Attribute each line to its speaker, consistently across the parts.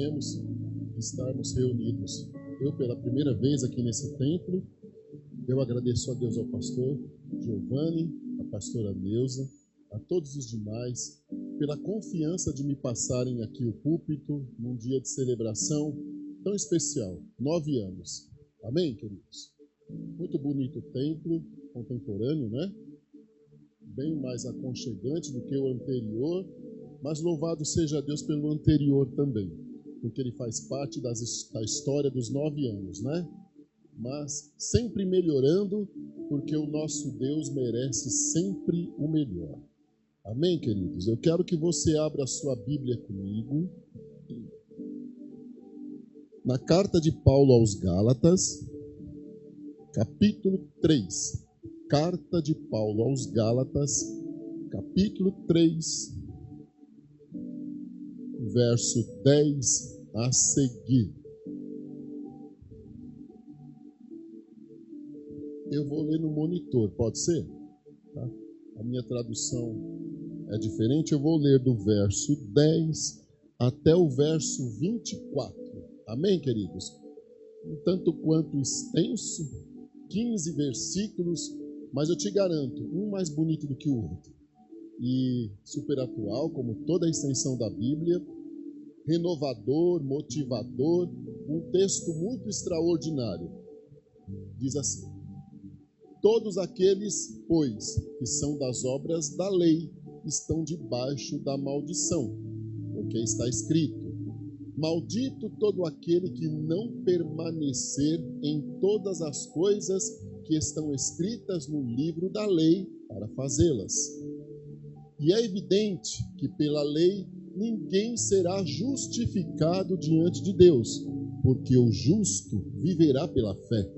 Speaker 1: agradecemos estarmos reunidos. Eu, pela primeira vez aqui nesse templo, eu agradeço a Deus, ao pastor Giovanni, a pastora Neuza, a todos os demais, pela confiança de me passarem aqui o púlpito num dia de celebração tão especial, 9 anos. Amém, queridos? Muito bonito o templo, contemporâneo, né? Bem mais aconchegante do que o anterior, mas louvado seja Deus pelo anterior também, porque ele faz parte da história dos 9 anos, né? Mas sempre melhorando, porque o nosso Deus merece sempre o melhor. Amém, queridos? Eu quero que você abra a sua Bíblia comigo na carta de Paulo aos Gálatas, capítulo 3. Carta de Paulo aos Gálatas, capítulo 3, verso 10 a seguir. Eu vou ler no monitor, pode ser? Tá? A minha tradução é diferente, eu vou ler do verso 10 até o verso 24. Amém, queridos? Um tanto quanto extenso, 15 versículos, mas eu te garanto, um mais bonito do que o outro. E super atual, como toda a extensão da Bíblia, renovador, motivador, um texto muito extraordinário. Diz assim: todos aqueles, pois, que são das obras da lei, estão debaixo da maldição, porque está escrito: maldito todo aquele que não permanecer em todas as coisas que estão escritas no livro da lei para fazê-las. E é evidente que pela lei ninguém será justificado diante de Deus, porque o justo viverá pela fé.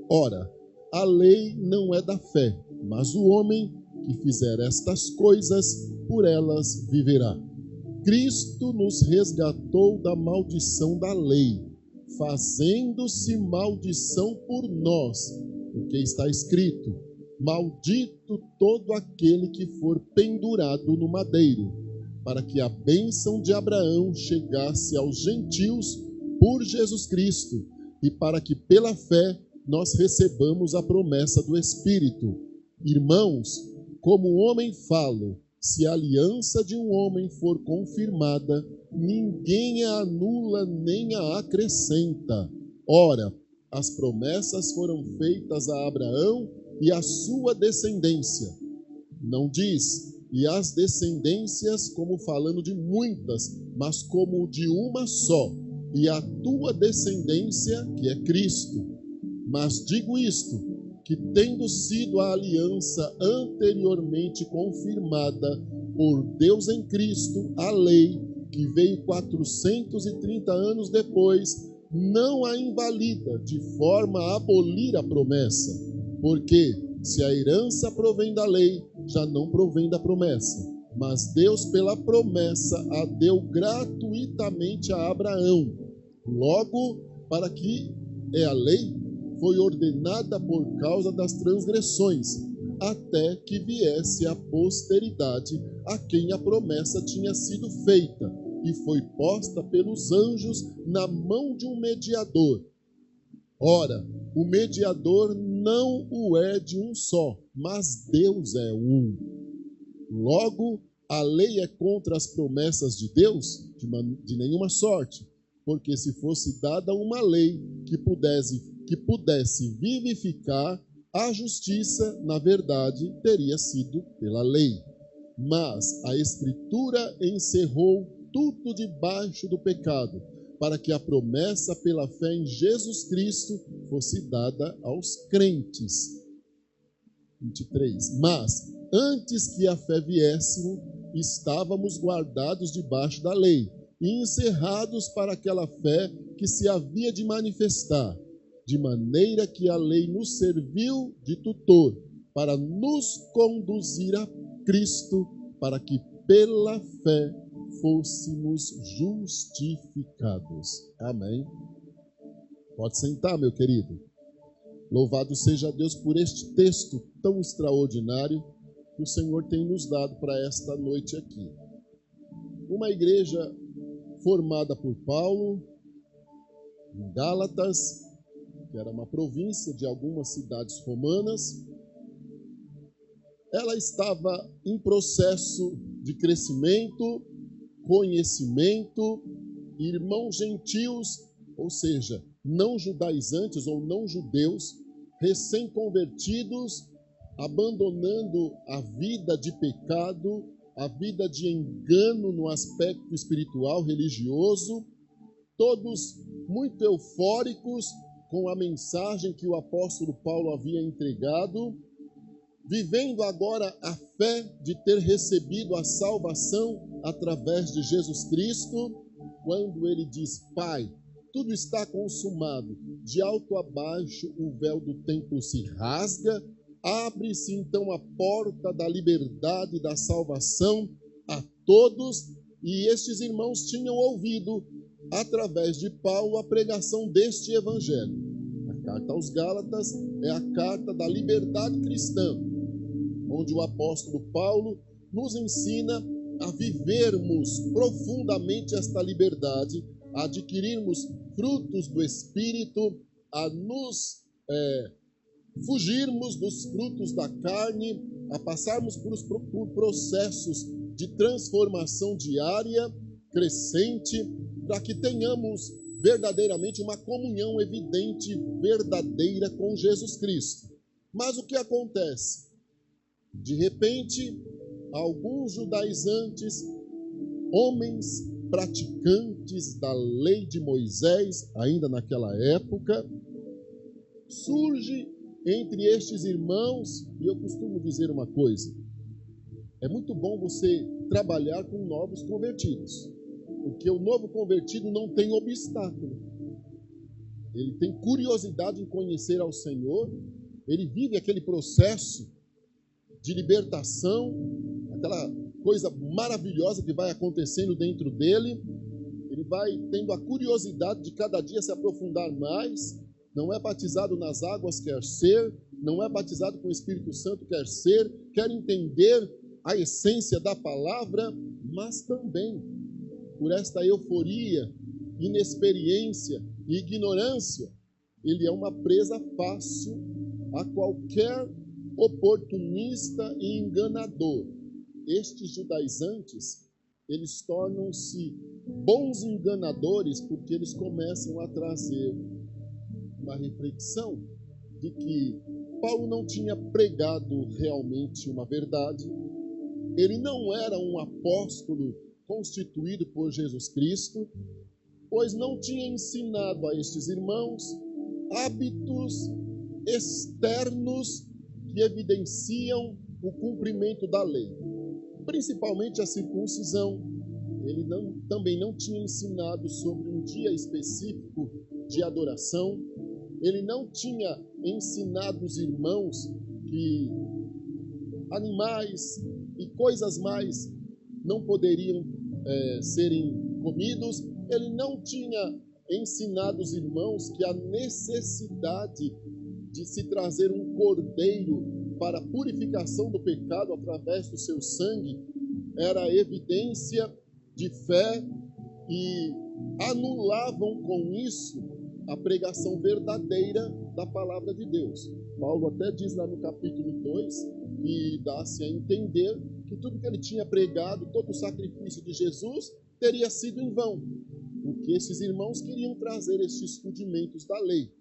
Speaker 1: Ora, a lei não é da fé, mas o homem que fizer estas coisas, por elas viverá. Cristo nos resgatou da maldição da lei, fazendo-se maldição por nós, porque está escrito: maldito todo aquele que for pendurado no madeiro, para que a bênção de Abraão chegasse aos gentios por Jesus Cristo, e para que pela fé nós recebamos a promessa do Espírito. Irmãos, como homem falo, se a aliança de um homem for confirmada, ninguém a anula nem a acrescenta. Ora, as promessas foram feitas a Abraão e a sua descendência. Não diz, e as descendências, como falando de muitas, mas como de uma só, e a tua descendência, que é Cristo. Mas digo isto, que tendo sido a aliança anteriormente confirmada por Deus em Cristo, a lei, que veio 430 anos depois, não a invalida de forma a abolir a promessa, porque se a herança provém da lei, já não provém da promessa, mas Deus pela promessa a deu gratuitamente a Abraão. Logo, para que a lei foi ordenada por causa das transgressões, até que viesse a posteridade a quem a promessa tinha sido feita, e foi posta pelos anjos na mão de um mediador. Ora, o mediador não o é de um só, mas Deus é um. Logo, a lei é contra as promessas de Deus? De nenhuma sorte, porque se fosse dada uma lei que pudesse vivificar, a justiça, na verdade, teria sido pela lei. Mas a Escritura encerrou tudo debaixo do pecado, para que a promessa pela fé em Jesus Cristo fosse dada aos crentes. 23. Mas, antes que a fé viesse, estávamos guardados debaixo da lei, e encerrados para aquela fé que se havia de manifestar, de maneira que a lei nos serviu de tutor, para nos conduzir a Cristo, para que pela fé fôssemos justificados. Amém. Pode sentar, meu querido. Louvado seja Deus por este texto tão extraordinário que o Senhor tem nos dado para esta noite aqui. Uma igreja formada por Paulo em Gálatas, que era uma província de algumas cidades romanas. Ela estava em processo de crescimento, conhecimento. Irmãos gentios, ou seja, não judaizantes ou não judeus, recém-convertidos, abandonando a vida de pecado, a vida de engano no aspecto espiritual, religioso, todos muito eufóricos com a mensagem que o apóstolo Paulo havia entregado, vivendo agora a fé de ter recebido a salvação através de Jesus Cristo, quando ele diz: Pai, tudo está consumado, de alto a baixo o véu do templo se rasga, abre-se então a porta da liberdade e da salvação a todos, e estes irmãos tinham ouvido, através de Paulo, a pregação deste evangelho. A carta aos Gálatas é a carta da liberdade cristã, onde o apóstolo Paulo nos ensina a vivermos profundamente esta liberdade, a adquirirmos frutos do Espírito, a nos fugirmos dos frutos da carne, a passarmos por processos de transformação diária, crescente, para que tenhamos verdadeiramente uma comunhão evidente, verdadeira com Jesus Cristo. Mas o que acontece? De repente, alguns judaizantes, homens praticantes da lei de Moisés, ainda naquela época, surge entre estes irmãos, e eu costumo dizer uma coisa: é muito bom você trabalhar com novos convertidos, porque o novo convertido não tem obstáculo. Ele tem curiosidade em conhecer ao Senhor, ele vive aquele processo de libertação, aquela coisa maravilhosa que vai acontecendo dentro dele. Ele vai tendo a curiosidade de cada dia se aprofundar mais. Não é batizado nas águas, quer ser. Não é batizado com o Espírito Santo, quer ser. Quer entender a essência da palavra, mas também por esta euforia, inexperiência e ignorância, ele é uma presa fácil a qualquer oportunista e enganador. Estes judaizantes, eles tornam-se bons enganadores porque eles começam a trazer uma reflexão de que Paulo não tinha pregado realmente uma verdade, ele não era um apóstolo constituído por Jesus Cristo, pois não tinha ensinado a estes irmãos hábitos externos que evidenciam o cumprimento da lei, principalmente a circuncisão. Ele também não tinha ensinado sobre um dia específico de adoração. Ele não tinha ensinado os irmãos que animais e coisas mais não poderiam serem comidos. Ele não tinha ensinado os irmãos que a necessidade de se trazer um cordeiro para a purificação do pecado através do seu sangue era evidência de fé, e anulavam com isso a pregação verdadeira da palavra de Deus. Paulo até diz lá no capítulo 2 que dá-se a entender que tudo que ele tinha pregado, todo o sacrifício de Jesus, teria sido em vão, porque esses irmãos queriam trazer estes rudimentos da lei.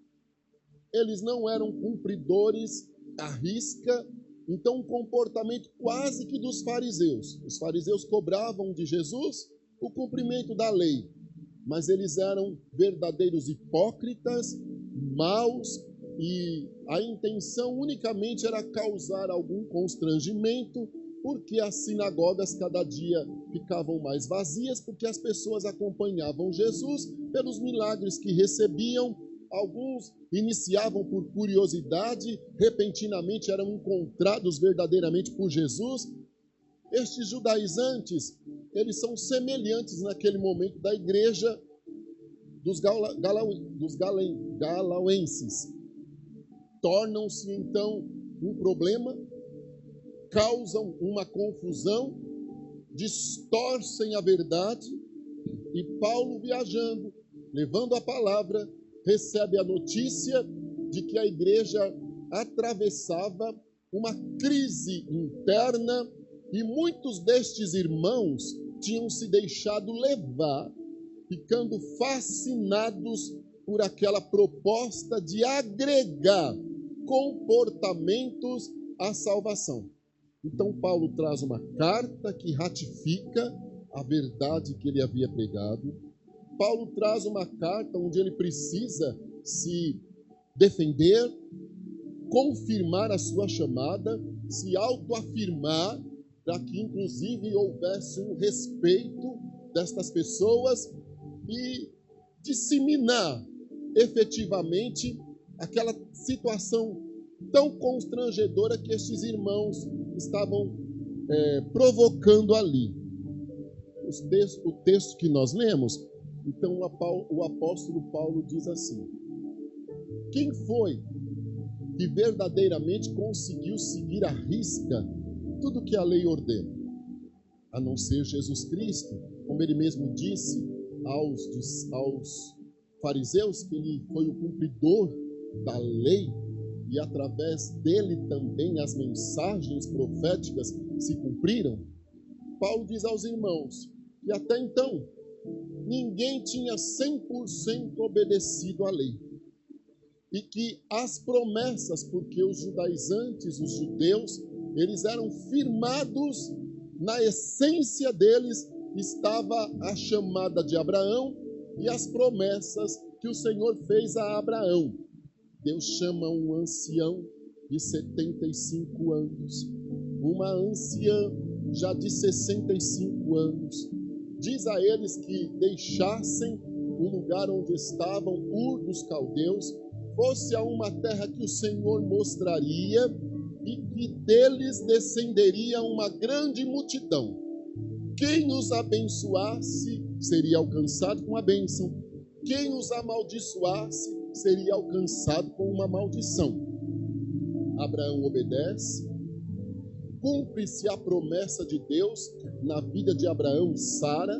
Speaker 1: Eles não eram cumpridores à risca, então um comportamento quase que dos fariseus. Os fariseus cobravam de Jesus o cumprimento da lei, mas eles eram verdadeiros hipócritas, maus, e a intenção unicamente era causar algum constrangimento, porque as sinagogas cada dia ficavam mais vazias, porque as pessoas acompanhavam Jesus pelos milagres que recebiam. Alguns iniciavam por curiosidade, repentinamente eram encontrados verdadeiramente por Jesus. Estes judaizantes, eles são semelhantes naquele momento da igreja dos galauenses. Tornam-se então um problema, causam uma confusão, distorcem a verdade, E Paulo, viajando, levando a palavra, recebe a notícia de que a igreja atravessava uma crise interna e muitos destes irmãos tinham se deixado levar, ficando fascinados por aquela proposta de agregar comportamentos à salvação. Então Paulo traz uma carta que ratifica a verdade que ele havia pregado. Paulo traz uma carta onde ele precisa se defender, confirmar a sua chamada, se autoafirmar, para que inclusive houvesse um respeito destas pessoas e disseminar efetivamente aquela situação tão constrangedora que estes irmãos estavam provocando ali. O texto que nós lemos, então o apóstolo Paulo diz assim: quem foi que verdadeiramente conseguiu seguir à risca tudo que a lei ordena, a não ser Jesus Cristo? Como ele mesmo disse aos fariseus, que ele foi o cumpridor da lei e através dele também as mensagens proféticas se cumpriram. Paulo diz aos irmãos que até então ninguém tinha 100% obedecido à lei. E que as promessas, porque os judaizantes, os judeus, eles eram firmados, na essência deles estava a chamada de Abraão e as promessas que o Senhor fez a Abraão. Deus chama um ancião de 75 anos, uma anciã já de 65 anos. Diz a eles que deixassem o lugar onde estavam, Ur dos Caldeus, fosse a uma terra que o Senhor mostraria e que deles descenderia uma grande multidão. Quem os abençoasse seria alcançado com a bênção. Quem os amaldiçoasse seria alcançado com uma maldição. Abraão obedece, cumpre-se a promessa de Deus na vida de Abraão e Sara,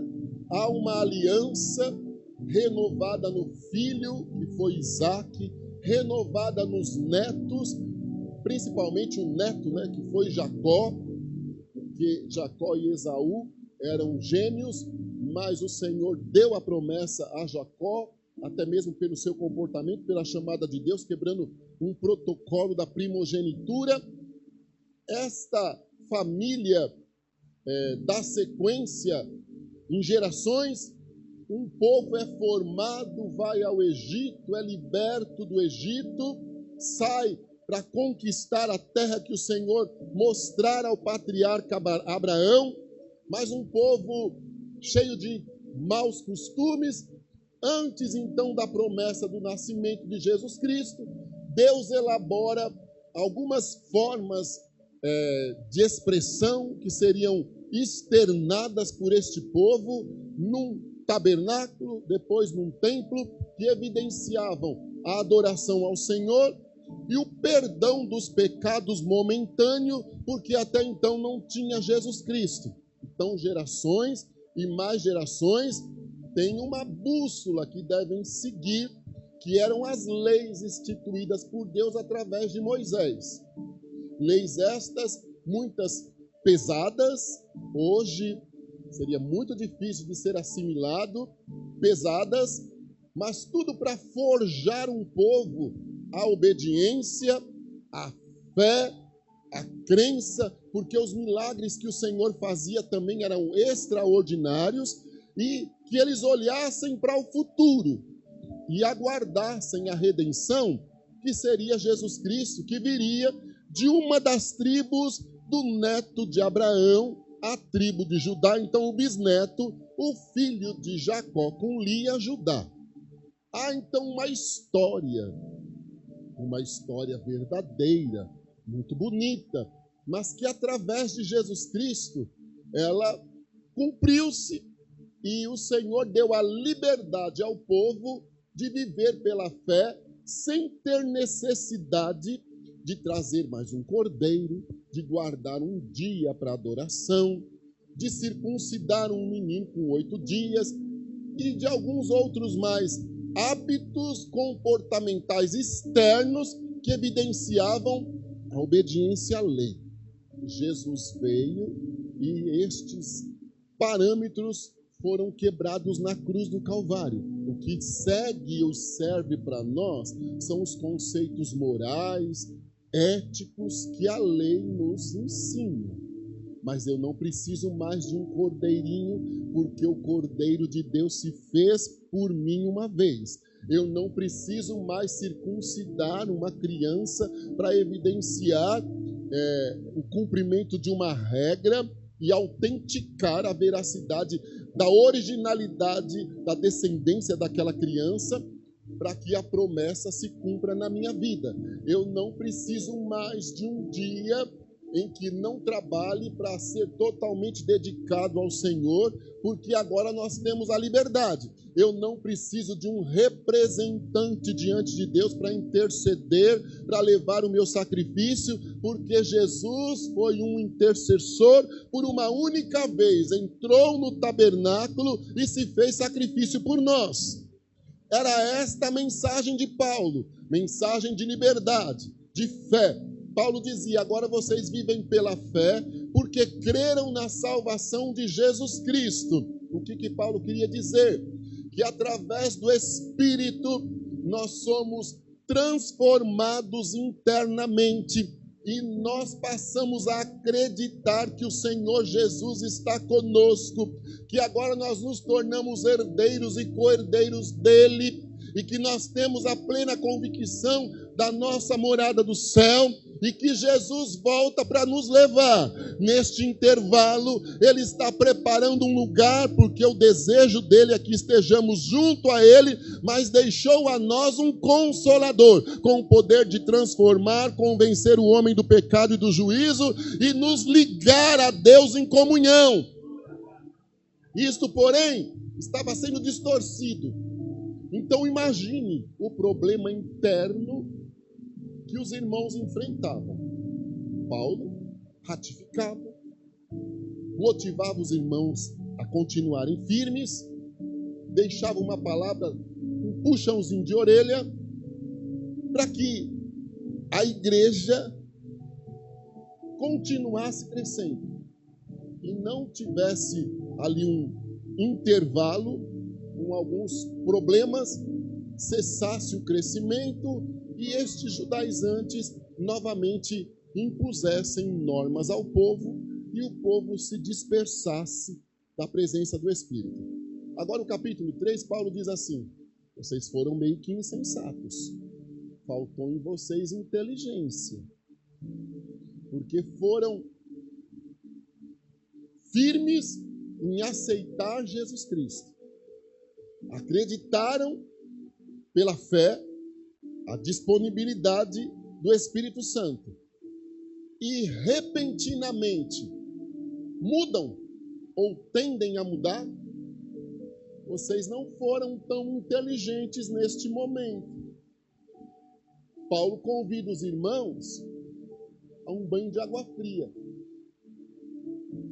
Speaker 1: há uma aliança renovada no filho, que foi Isaque, renovada nos netos, principalmente o neto, que foi Jacó, porque Jacó e Esaú eram gêmeos, mas o Senhor deu a promessa a Jacó, até mesmo pelo seu comportamento, pela chamada de Deus, quebrando um protocolo da primogenitura. Esta família dá sequência em gerações. Um povo é formado, vai ao Egito, é liberto do Egito, sai para conquistar a terra que o Senhor mostrara ao patriarca Abraão, mas um povo cheio de maus costumes. Antes então da promessa do nascimento de Jesus Cristo, Deus elabora algumas formas de expressão que seriam externadas por este povo num tabernáculo, depois num templo, que evidenciavam a adoração ao Senhor e o perdão dos pecados momentâneo, porque até então não tinha Jesus Cristo. Então, gerações e mais gerações têm uma bússola que devem seguir, que eram as leis instituídas por Deus através de Moisés. Leis estas, muitas pesadas, hoje seria muito difícil de ser assimilado, pesadas, mas tudo para forjar um povo à obediência, à fé, à crença, porque os milagres que o Senhor fazia também eram extraordinários, e que eles olhassem para o futuro e aguardassem a redenção, que seria Jesus Cristo, que viria de uma das tribos do neto de Abraão, a tribo de Judá. Então o bisneto, o filho de Jacó com Lia, Judá. Há então uma história verdadeira, muito bonita, mas que através de Jesus Cristo ela cumpriu-se, e o Senhor deu a liberdade ao povo de viver pela fé sem ter necessidade de trazer mais um cordeiro, de guardar um dia para adoração, de circuncidar um menino com 8 dias. e de alguns outros mais hábitos comportamentais externos que evidenciavam a obediência à lei. Jesus veio e estes parâmetros foram quebrados na cruz do Calvário. O que segue ou serve para nós são os conceitos morais, éticos que a lei nos ensina. Mas eu não preciso mais de um cordeirinho, porque o Cordeiro de Deus se fez por mim uma vez. Eu não preciso mais circuncidar uma criança para evidenciar o cumprimento de uma regra e autenticar a veracidade da originalidade da descendência daquela criança, para que a promessa se cumpra na minha vida. Eu não preciso mais de um dia em que não trabalhe para ser totalmente dedicado ao Senhor, porque agora nós temos a liberdade. Eu não preciso de um representante diante de Deus para interceder, para levar o meu sacrifício, porque Jesus foi um intercessor por uma única vez, entrou no tabernáculo e se fez sacrifício por nós. Era esta a mensagem de Paulo, mensagem de liberdade, de fé. Paulo dizia: agora vocês vivem pela fé, porque creram na salvação de Jesus Cristo. O que Paulo queria dizer? Que através do Espírito nós somos transformados internamente e nós passamos a acreditar que o Senhor Jesus está conosco, que agora nós nos tornamos herdeiros e co-herdeiros dele, e que nós temos a plena convicção da nossa morada do céu, e que Jesus volta para nos levar. Neste intervalo, Ele está preparando um lugar, porque o desejo dele é que estejamos junto a Ele, mas deixou a nós um Consolador, com o poder de transformar, convencer o homem do pecado e do juízo, e nos ligar a Deus em comunhão. Isto, porém, estava sendo distorcido. Então imagine o problema interno que os irmãos enfrentavam. Paulo ratificava, motivava os irmãos a continuarem firmes, deixava uma palavra, um puxãozinho de orelha, para que a igreja continuasse crescendo e não tivesse ali um intervalo com alguns problemas, cessasse o crescimento e estes judaizantes novamente impusessem normas ao povo e o povo se dispersasse da presença do Espírito. Agora, o capítulo 3, Paulo diz assim: vocês foram meio que insensatos, faltou em vocês inteligência, porque foram firmes em aceitar Jesus Cristo. Acreditaram pela fé a disponibilidade do Espírito Santo e repentinamente mudam ou tendem a mudar. Vocês não foram tão inteligentes neste momento. Paulo convida os irmãos a um banho de água fria,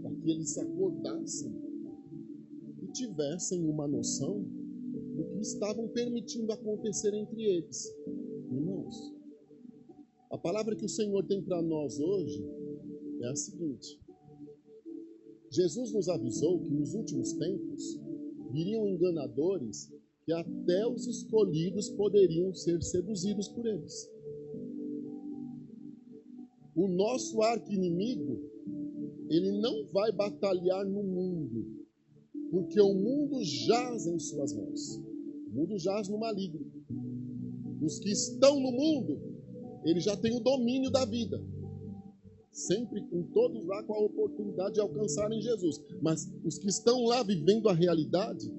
Speaker 1: para que eles se acordassem e tivessem uma noção do que estavam permitindo acontecer entre eles. Irmãos, a palavra que o Senhor tem para nós hoje é a seguinte: Jesus nos avisou que nos últimos tempos viriam enganadores que até os escolhidos poderiam ser seduzidos por eles. O nosso arqui-inimigo, ele não vai batalhar no mundo, porque o mundo jaz em suas mãos. O mundo jaz no maligno. Os que estão no mundo, ele já tem o domínio da vida. Sempre com todos lá com a oportunidade de alcançarem Jesus. Mas os que estão lá vivendo a realidade,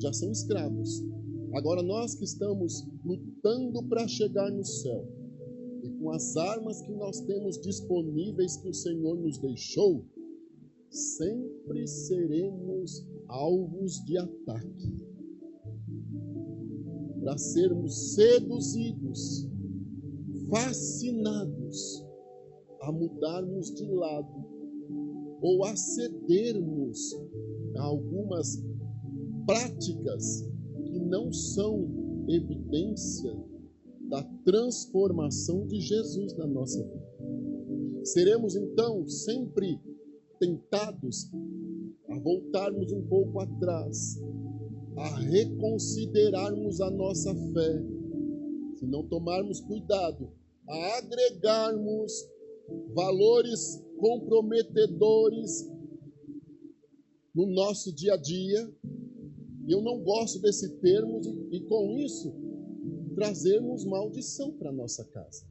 Speaker 1: já são escravos. Agora nós que estamos lutando para chegar no céu, e com as armas que nós temos disponíveis que o Senhor nos deixou, sempre seremos alvos de ataque, para sermos seduzidos, fascinados a mudarmos de lado ou a cedermos a algumas práticas que não são evidência da transformação de Jesus na nossa vida. Seremos então sempre tentados a voltarmos um pouco atrás, a reconsiderarmos a nossa fé, se não tomarmos cuidado, a agregarmos valores comprometedores no nosso dia a dia. Eu não gosto desse termo e com isso trazermos maldição para a nossa casa.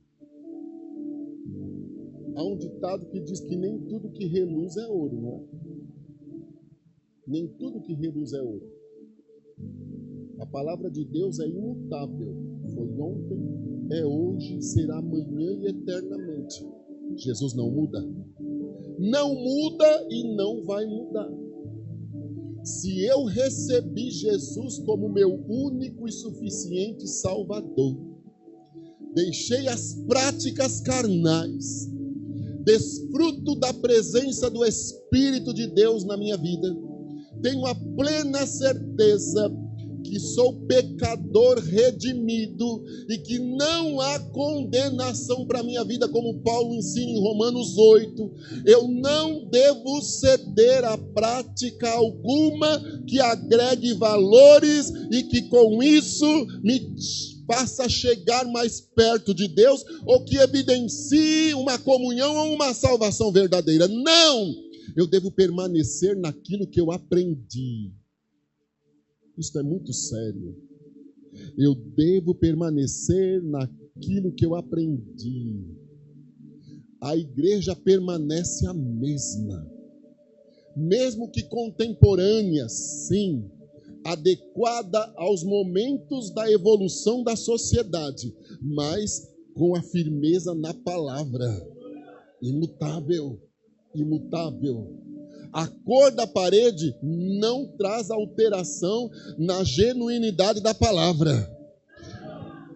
Speaker 1: Há um ditado que diz que nem tudo que reluz é ouro, não é? Nem tudo que reluz é ouro. A palavra de Deus é imutável. Foi ontem, é hoje, será amanhã e eternamente. Jesus não muda. Não muda e não vai mudar. Se eu recebi Jesus como meu único e suficiente Salvador, deixei as práticas carnais, desfruto da presença do Espírito de Deus na minha vida, tenho a plena certeza que sou pecador redimido e que não há condenação para a minha vida, como Paulo ensina em Romanos 8. Eu não devo ceder a prática alguma que agregue valores e que com isso me faça chegar mais perto de Deus ou que evidencie uma comunhão ou uma salvação verdadeira. Não! Eu devo permanecer naquilo que eu aprendi. Isso é muito sério. Eu devo permanecer naquilo que eu aprendi. A igreja permanece a mesma. Mesmo que contemporânea, sim, adequada aos momentos da evolução da sociedade, mas com a firmeza na palavra. Imutável, imutável. A cor da parede não traz alteração na genuinidade da palavra.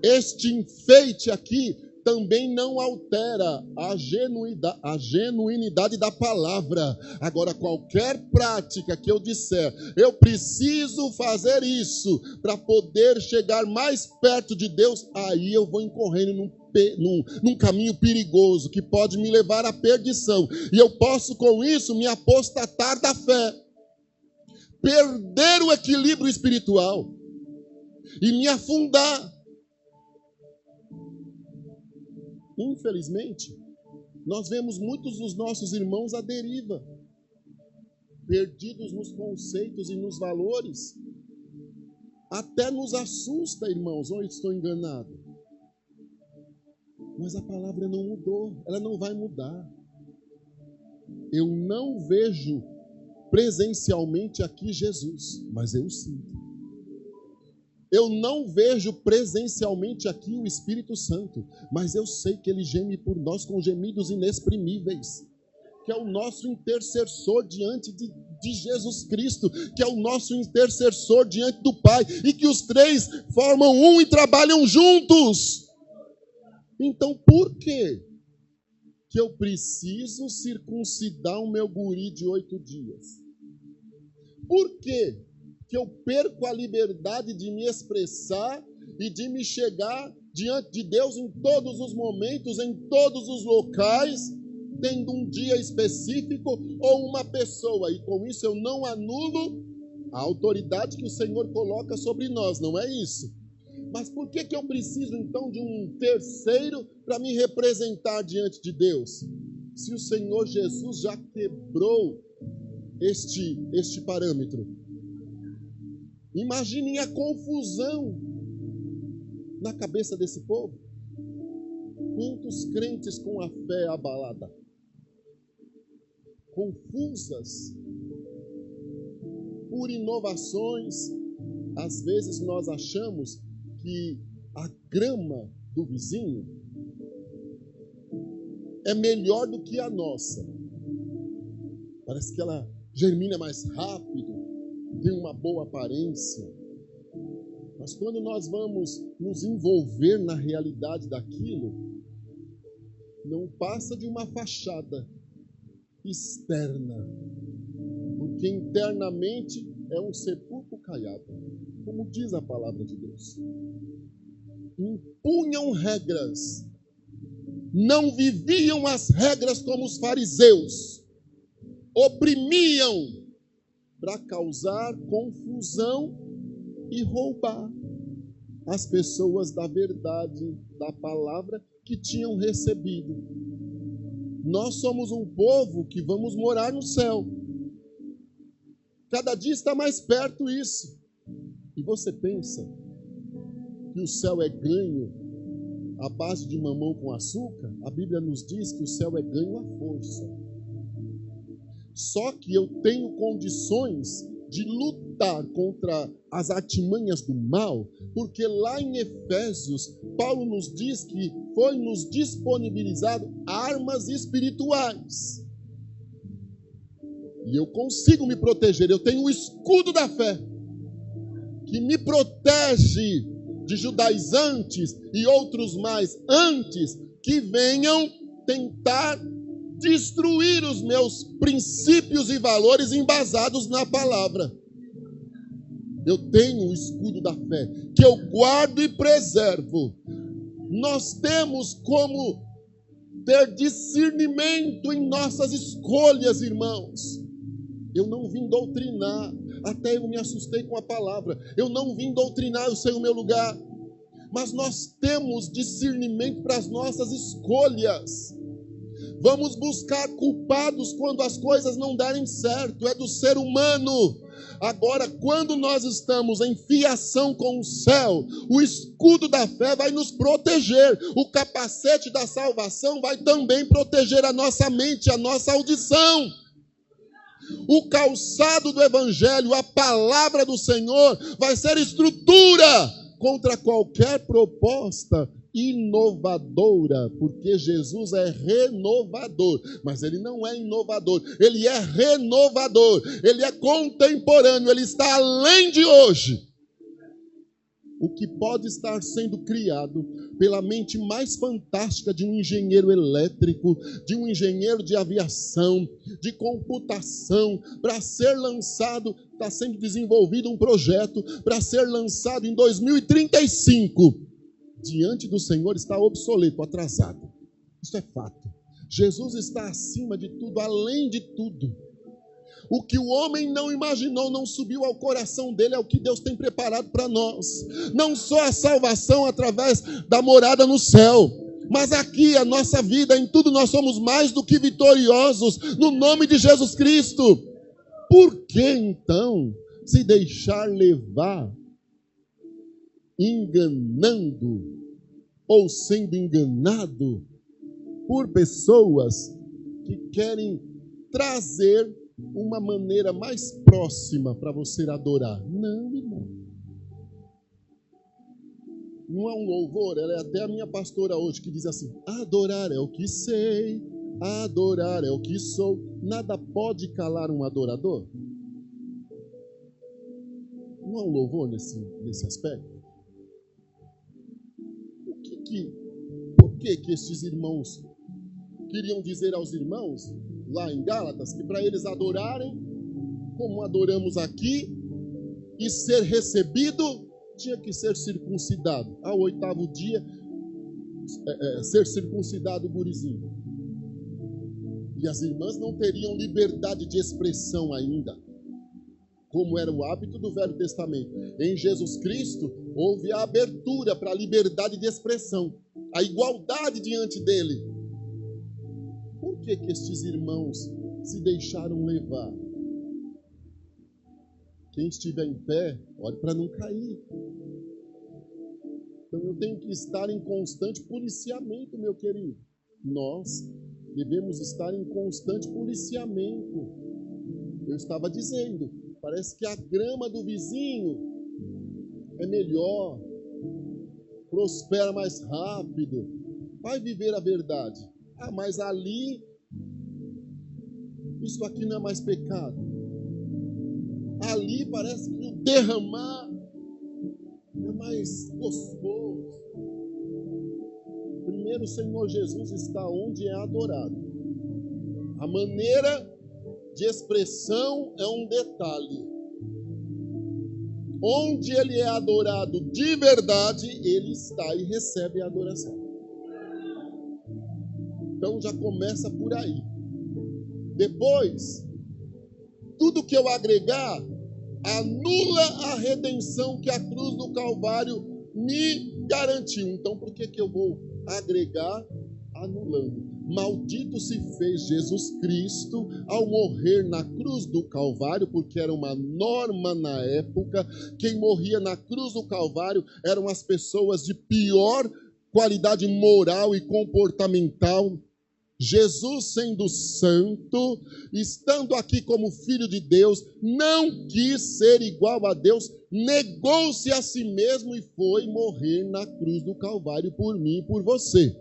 Speaker 1: Este enfeite aqui também não altera a genuinidade da palavra. Agora, qualquer prática que eu disser, eu preciso fazer isso para poder chegar mais perto de Deus, aí eu vou incorrendo num caminho perigoso que pode me levar à perdição. E eu posso, com isso, me apostatar da fé, perder o equilíbrio espiritual e me afundar. Infelizmente, nós vemos muitos dos nossos irmãos à deriva, perdidos nos conceitos e nos valores. Até nos assusta, irmãos, ou eu estou enganado? Mas a palavra não mudou, ela não vai mudar. Eu não vejo presencialmente aqui Jesus, mas eu sinto. Eu não vejo presencialmente aqui o Espírito Santo, mas eu sei que Ele geme por nós com gemidos inexprimíveis, que é o nosso intercessor diante de Jesus Cristo, que é o nosso intercessor diante do Pai, e que os três formam um e trabalham juntos. Então, por que eu preciso circuncidar o meu guri de 8 dias? Por que eu perco a liberdade de me expressar e de me chegar diante de Deus em todos os momentos, em todos os locais, tendo um dia específico ou uma pessoa? E com isso eu não anulo a autoridade que o Senhor coloca sobre nós, não é isso? Mas por que eu preciso então de um terceiro para me representar diante de Deus? Se o Senhor Jesus já quebrou este parâmetro. Imaginem a confusão na cabeça desse povo. Quantos crentes com a fé abalada, confusas por inovações. Às vezes nós achamos que a grama do vizinho é melhor do que a nossa. Parece que ela germina mais rápido, tem uma boa aparência. Mas quando nós vamos nos envolver na realidade daquilo, não passa de uma fachada externa, porque internamente é um sepulcro corpo caiado, como diz a palavra de Deus. Impunham regras, não viviam as regras como os fariseus, oprimiam para causar confusão e roubar as pessoas da verdade, da palavra que tinham recebido. Nós somos um povo que vamos morar no céu. Cada dia está mais perto isso. E você pensa que o céu é ganho à base de mamão com açúcar? A Bíblia nos diz que o céu é ganho à força. Só que eu tenho condições de lutar contra as artimanhas do mal, porque lá em Efésios, Paulo nos diz que foi nos disponibilizado armas espirituais. E eu consigo me proteger, eu tenho o escudo da fé, que me protege de judaizantes e outros mais antes, que venham tentar destruir os meus princípios e valores embasados na palavra. Eu tenho o escudo da fé, que eu guardo e preservo. Nós temos como ter discernimento em nossas escolhas, irmãos. Eu não vim doutrinar, até eu me assustei com a palavra. Eu não vim doutrinar, eu sei o meu lugar. Mas nós temos discernimento para as nossas escolhas. Vamos buscar culpados quando as coisas não derem certo, é do ser humano. Agora, quando nós estamos em fiação com o céu, o escudo da fé vai nos proteger, o capacete da salvação vai também proteger a nossa mente, a nossa audição. O calçado do evangelho, a palavra do Senhor, vai ser estrutura contra qualquer proposta inovadora, porque Jesus é renovador, mas ele não é inovador, ele é renovador, ele é contemporâneo, ele está além de hoje. O que pode estar sendo criado pela mente mais fantástica de um engenheiro elétrico, de um engenheiro de aviação, de computação, para ser lançado, está sendo desenvolvido um projeto para ser lançado em 2035. Diante do Senhor está obsoleto, atrasado. Isso é fato. Jesus está acima de tudo, além de tudo. O que o homem não imaginou, não subiu ao coração dele, é o que Deus tem preparado para nós. Não só a salvação através da morada no céu, mas aqui a nossa vida, em tudo nós somos mais do que vitoriosos, no nome de Jesus Cristo. Por que então se deixar levar, enganando ou sendo enganado por pessoas que querem trazer uma maneira mais próxima para você adorar? Não, irmão. Não é um louvor, ela é até a minha pastora hoje que diz assim: adorar é o que sei, adorar é o que sou. Nada pode calar um adorador. Não é um louvor nesse aspecto? Por que esses irmãos queriam dizer aos irmãos lá em Gálatas que para eles adorarem como adoramos aqui e ser recebido tinha que ser circuncidado ao 8º dia, ser circuncidado o gurizinho, e as irmãs não teriam liberdade de expressão ainda, como era o hábito do Velho Testamento. Em Jesus Cristo houve a abertura para a liberdade de expressão, a igualdade diante dele. Por que estes irmãos se deixaram levar? Quem estiver em pé, olhe para não cair. Então eu tenho que estar em constante policiamento, meu querido. Nós devemos estar em constante policiamento. Eu estava dizendo, parece que a grama do vizinho é melhor, prospera mais rápido, vai viver a verdade. Ah, mas ali, isso aqui não é mais pecado. Ali parece que o derramar é mais gostoso. Primeiro, o Senhor Jesus está onde é adorado. A maneira de expressão é um detalhe. onde ele é adorado de verdade, ele está e recebe a adoração. Então já começa por aí. Depois, tudo que eu agregar anula a redenção que a cruz do Calvário me garantiu. Então por que eu vou agregar anulando? Maldito se fez Jesus Cristo ao morrer na cruz do Calvário, porque era uma norma na época. Quem morria na cruz do Calvário eram as pessoas de pior qualidade moral e comportamental. Jesus, sendo santo, estando aqui como filho de Deus, não quis ser igual a Deus, negou-se a si mesmo e foi morrer na cruz do Calvário por mim e por você.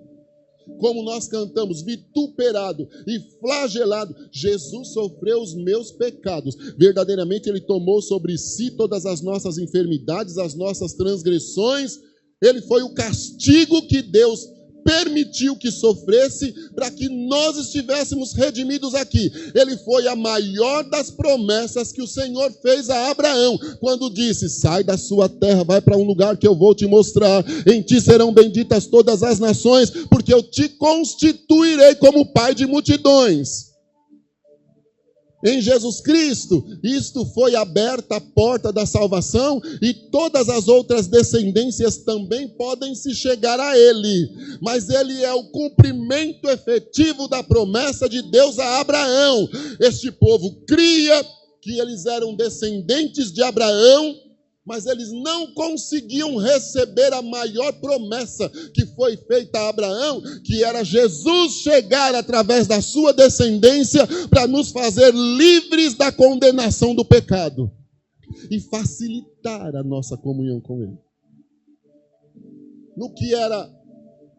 Speaker 1: Como nós cantamos, vituperado e flagelado, Jesus sofreu os meus pecados. Verdadeiramente ele tomou sobre si todas as nossas enfermidades, as nossas transgressões. Ele foi o castigo que Deus permitiu que sofresse para que nós estivéssemos redimidos aqui. Ele foi a maior das promessas que o Senhor fez a Abraão, quando disse: sai da sua terra, vai para um lugar que eu vou te mostrar, em ti serão benditas todas as nações, porque eu te constituirei como pai de multidões. Em Jesus Cristo, isto foi aberta a porta da salvação e todas as outras descendências também podem se chegar a Ele. Mas Ele é o cumprimento efetivo da promessa de Deus a Abraão. Este povo cria que eles eram descendentes de Abraão, mas eles não conseguiam receber a maior promessa que foi feita a Abraão, que era Jesus chegar através da sua descendência para nos fazer livres da condenação do pecado e facilitar a nossa comunhão com Ele. No que era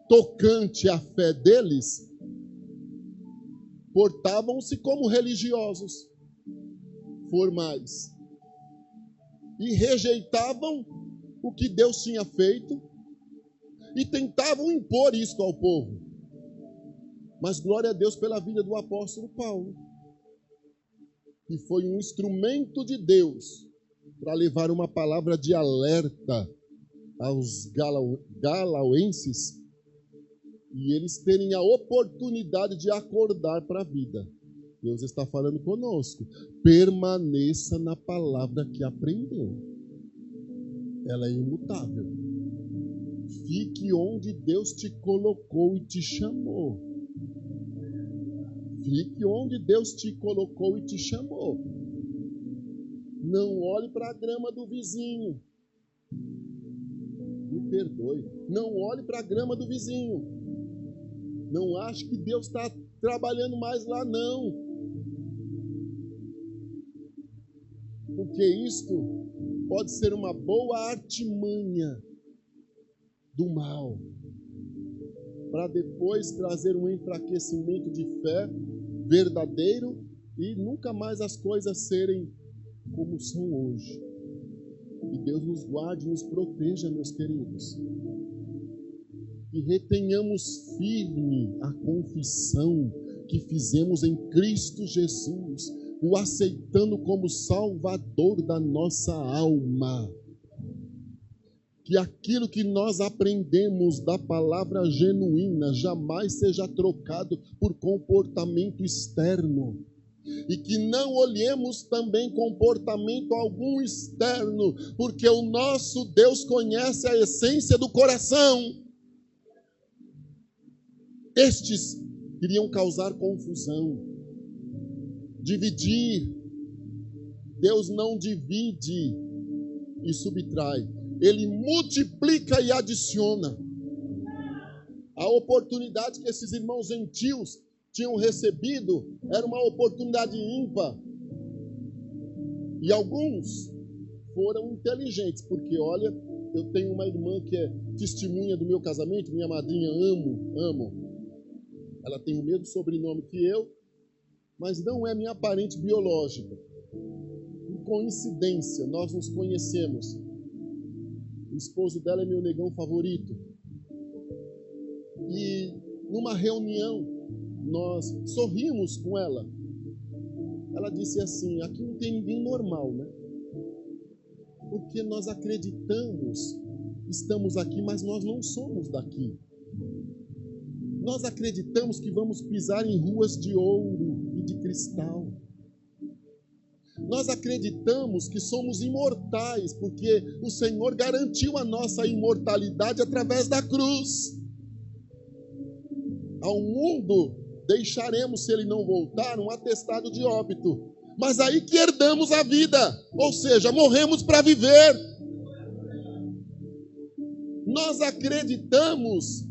Speaker 1: tocante à fé deles, portavam-se como religiosos, formais, e rejeitavam o que Deus tinha feito e tentavam impor isso ao povo. Mas glória a Deus pela vida do apóstolo Paulo, que foi um instrumento de Deus para levar uma palavra de alerta aos galauenses e eles terem a oportunidade de acordar para a vida. Deus está falando conosco. Permaneça na palavra que aprendeu. Ela é imutável. Fique onde Deus te colocou e te chamou. Fique onde Deus te colocou e te chamou. Não olhe para a grama do vizinho. Me perdoe. Não olhe para a grama do vizinho. Não ache que Deus está trabalhando mais lá, não. Porque isto pode ser uma boa artimanha do mal, para depois trazer um enfraquecimento de fé verdadeiro e nunca mais as coisas serem como são hoje. Que Deus nos guarde e nos proteja, meus queridos. Que retenhamos firme a confissão que fizemos em Cristo Jesus, o aceitando como Salvador da nossa alma. Que aquilo que nós aprendemos da palavra genuína jamais seja trocado por comportamento externo. E que não olhemos também comportamento algum externo, porque o nosso Deus conhece a essência do coração. Estes queriam causar confusão, dividir. Deus não divide e subtrai. Ele multiplica e adiciona. A oportunidade que esses irmãos gentios tinham recebido era uma oportunidade ímpar. E alguns foram inteligentes, porque olha, eu tenho uma irmã que é testemunha do meu casamento, minha madrinha, amo. Ela tem o mesmo sobrenome que eu, mas não é minha parente biológica. Por coincidência, nós nos conhecemos. O esposo dela é meu negão favorito. E numa reunião, nós sorrimos com ela. Ela disse assim: aqui não tem ninguém normal, né? Porque nós acreditamos, estamos aqui, mas nós não somos daqui. Nós acreditamos que vamos pisar em ruas de ouro e de cristal. Nós acreditamos que somos imortais, porque o Senhor garantiu a nossa imortalidade através da cruz. Ao mundo deixaremos, se ele não voltar, um atestado de óbito. Mas aí que herdamos a vida, ou seja, morremos para viver. Nós acreditamos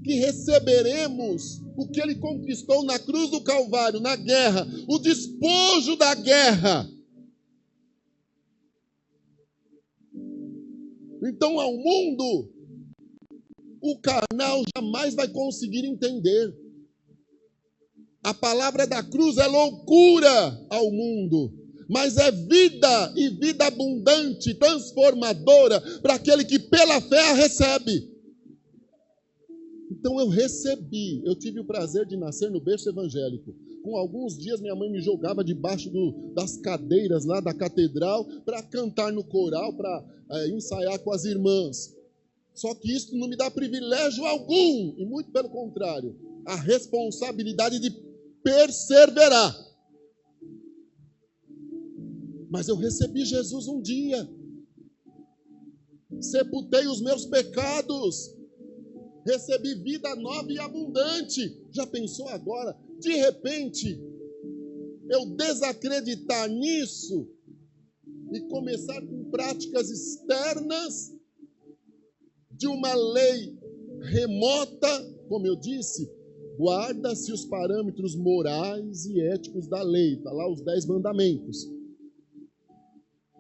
Speaker 1: que receberemos o que ele conquistou na cruz do Calvário, na guerra, o despojo da guerra. Então, ao mundo, o carnal jamais vai conseguir entender. A palavra da cruz é loucura ao mundo, mas é vida e vida abundante, transformadora, para aquele que pela fé a recebe. Então eu recebi, eu tive o prazer de nascer no berço evangélico. Com alguns dias minha mãe me jogava debaixo das cadeiras lá da catedral para cantar no coral, para ensaiar com as irmãs. Só que isso não me dá privilégio algum, e muito pelo contrário, a responsabilidade de perseverar. Mas eu recebi Jesus um dia, sepultei os meus pecados, recebi vida nova e abundante. Já pensou agora, de repente, eu desacreditar nisso e começar com práticas externas de uma lei remota, como eu disse, guarda-se os parâmetros morais e éticos da lei, está lá os 10 mandamentos.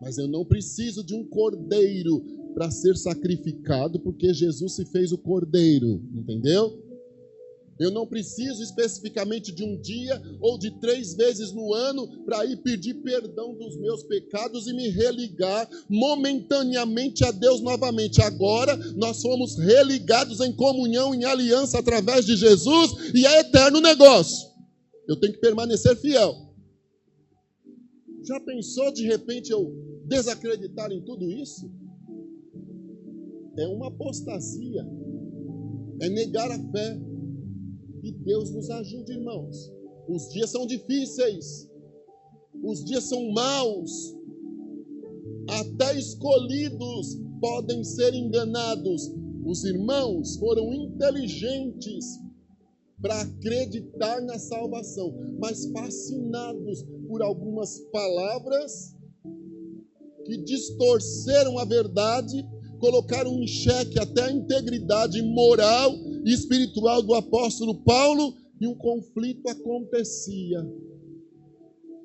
Speaker 1: Mas eu não preciso de um cordeiro para ser sacrificado, porque Jesus se fez o cordeiro, entendeu? Eu não preciso especificamente de um dia ou de 3 vezes no ano para ir pedir perdão dos meus pecados e me religar momentaneamente a Deus novamente. Agora nós somos religados em comunhão, em aliança através de Jesus, e é eterno o negócio. Eu tenho que permanecer fiel. Já pensou de repente eu desacreditar em tudo isso? É uma apostasia, é negar a fé. E Deus nos ajude, irmãos. Os dias são difíceis, os dias são maus, até escolhidos podem ser enganados. Os irmãos foram inteligentes para acreditar na salvação, mas fascinados por algumas palavras que distorceram a verdade, colocaram em xeque até a integridade moral e espiritual do apóstolo Paulo, e um conflito acontecia.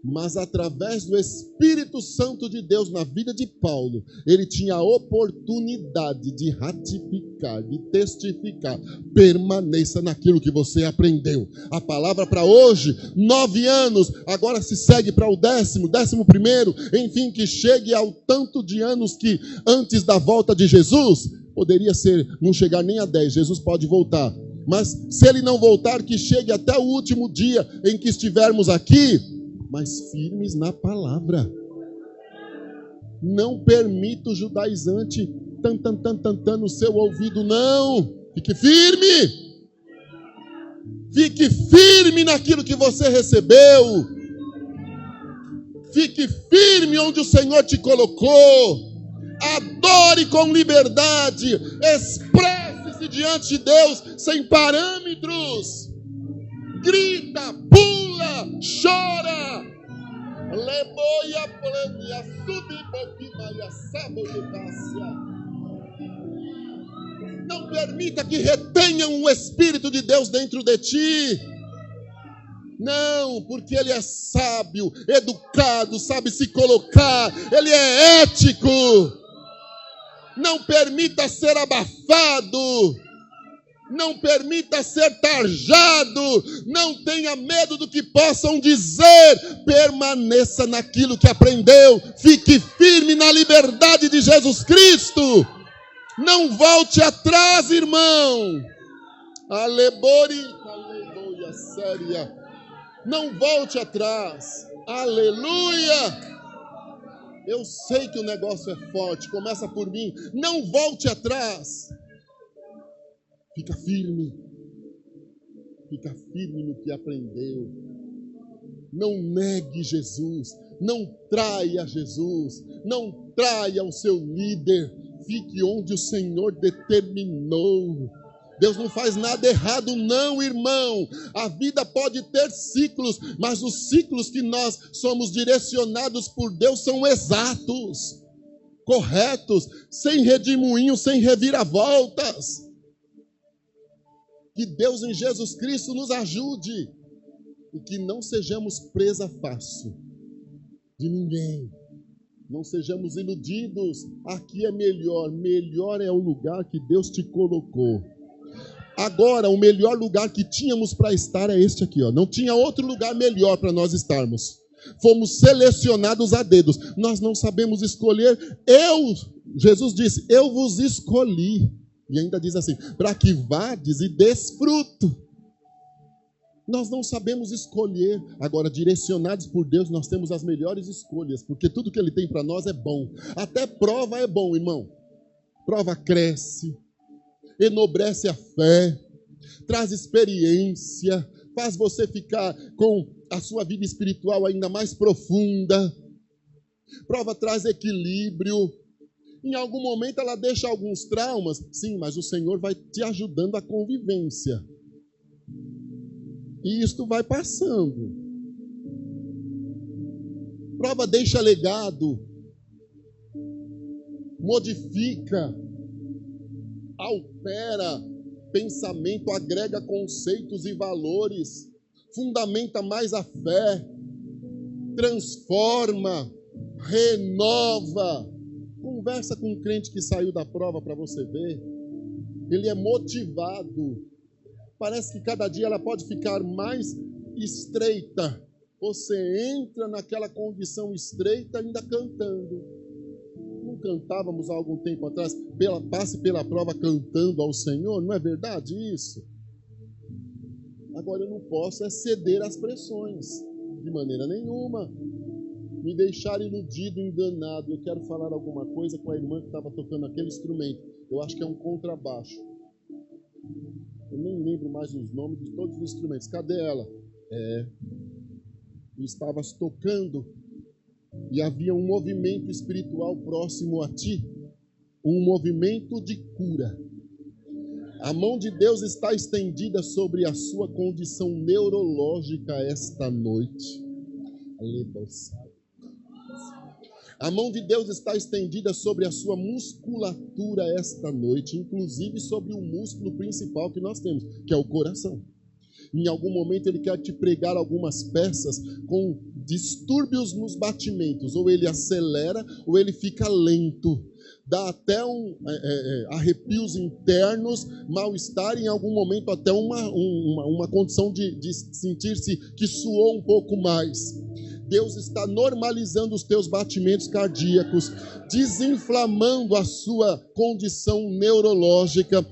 Speaker 1: Mas através do Espírito Santo de Deus na vida de Paulo, ele tinha a oportunidade de ratificar, de testificar. Permaneça naquilo que você aprendeu. A palavra para hoje, 9 anos, agora se segue para o 11º, enfim, que chegue ao tanto de anos que antes da volta de Jesus, poderia ser, não chegar nem a 10, Jesus pode voltar. Mas se ele não voltar, que chegue até o último dia em que estivermos aqui, mas firmes na palavra. Não permita o judaizante tan no seu ouvido, não. Fique firme. Fique firme naquilo que você recebeu. Fique firme onde o Senhor te colocou. Adore com liberdade. Expresse-se diante de Deus sem parâmetros. Grita, pula, chora. Leboia, plania, subiboquimaia, saboidácia. Não permita que retenham o Espírito de Deus dentro de ti. Não, porque ele é sábio, educado, sabe se colocar, ele é ético. Não permita ser abafado. Não permita ser tarjado. Não tenha medo do que possam dizer. Permaneça naquilo que aprendeu. Fique firme na liberdade de Jesus Cristo. Não volte atrás, irmão. Aleluia, séria. Não volte atrás. Aleluia. Eu sei que o negócio é forte, começa por mim. Não volte atrás. Fica firme no que aprendeu. Não negue Jesus, não traia Jesus, não traia o seu líder. Fique onde o Senhor determinou. Deus não faz nada errado não, irmão. A vida pode ter ciclos, mas os ciclos que nós somos direcionados por Deus são exatos, corretos, sem redemoinho, sem reviravoltas. Que Deus em Jesus Cristo nos ajude e que não sejamos presa fácil de ninguém. Não sejamos iludidos. Aqui é melhor. Melhor é o lugar que Deus te colocou. Agora, o melhor lugar que tínhamos para estar é este aqui, ó. Não tinha outro lugar melhor para nós estarmos. Fomos selecionados a dedos. Nós não sabemos escolher. Jesus disse, eu vos escolhi. E ainda diz assim, para que vades e desfruto. Nós não sabemos escolher. Agora, direcionados por Deus, nós temos as melhores escolhas. Porque tudo que Ele tem para nós é bom. Até prova é bom, irmão. Prova cresce, enobrece a fé, traz experiência, faz você ficar com a sua vida espiritual ainda mais profunda. Prova traz equilíbrio. Em algum momento ela deixa alguns traumas. Sim, mas o Senhor vai te ajudando a convivência. E isto vai passando. Prova deixa legado. Modifica. Altera pensamento, agrega conceitos e valores. Fundamenta mais a fé. Transforma. Renova. Conversa com um crente que saiu da prova para você ver. Ele é motivado. Parece que cada dia ela pode ficar mais estreita. Você entra naquela condição estreita ainda cantando. Não cantávamos há algum tempo atrás, passe pela prova cantando ao Senhor? Não é verdade isso? Agora eu não posso ceder às pressões. De maneira nenhuma. Me deixar iludido, enganado. Eu quero falar alguma coisa com a irmã que estava tocando aquele instrumento. Eu acho que é um contrabaixo. Eu nem lembro mais os nomes de todos os instrumentos. Cadê ela? Estavas tocando e havia um movimento espiritual próximo a ti. Um movimento de cura. A mão de Deus está estendida sobre a sua condição neurológica esta noite. A mão de Deus está estendida sobre a sua musculatura esta noite, inclusive sobre o músculo principal que nós temos, que é o coração. Em algum momento Ele quer te pregar algumas peças com distúrbios nos batimentos. Ou ele acelera, ou ele fica lento. Dá até arrepios internos, mal-estar, e em algum momento até uma condição de sentir-se que suou um pouco mais. Deus está normalizando os teus batimentos cardíacos, desinflamando a sua condição neurológica,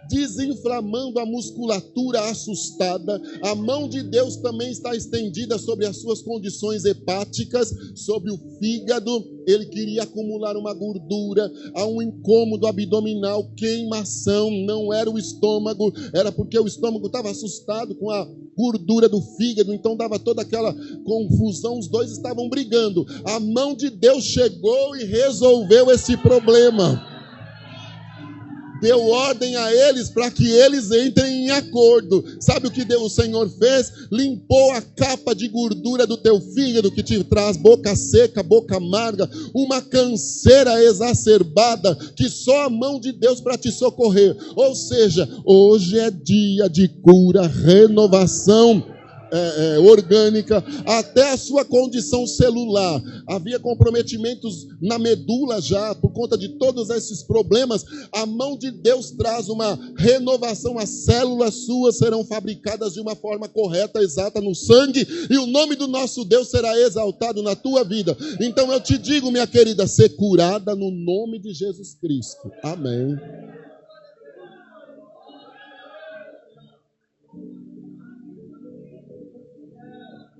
Speaker 1: desinflamando a musculatura assustada. A mão de Deus também está estendida sobre as suas condições hepáticas, sobre o fígado. Ele queria acumular uma gordura, há um incômodo abdominal, queimação. Não era o estômago, era porque o estômago estava assustado com a gordura do fígado, então dava toda aquela confusão, os dois estavam brigando. A mão de Deus chegou e resolveu esse problema. Deu ordem a eles para que eles entrem em acordo. Sabe o que o Senhor fez? Limpou a capa de gordura do teu fígado, que te traz boca seca, boca amarga, uma canseira exacerbada, que só a mão de Deus para te socorrer. Ou seja, hoje é dia de cura, renovação orgânica, até a sua condição celular. Havia comprometimentos na medula já, por conta de todos esses problemas. A mão de Deus traz uma renovação. As células suas serão fabricadas de uma forma correta, exata no sangue, e o nome do nosso Deus será exaltado na tua vida. Então eu te digo, minha querida, ser curada no nome de Jesus Cristo. Amém.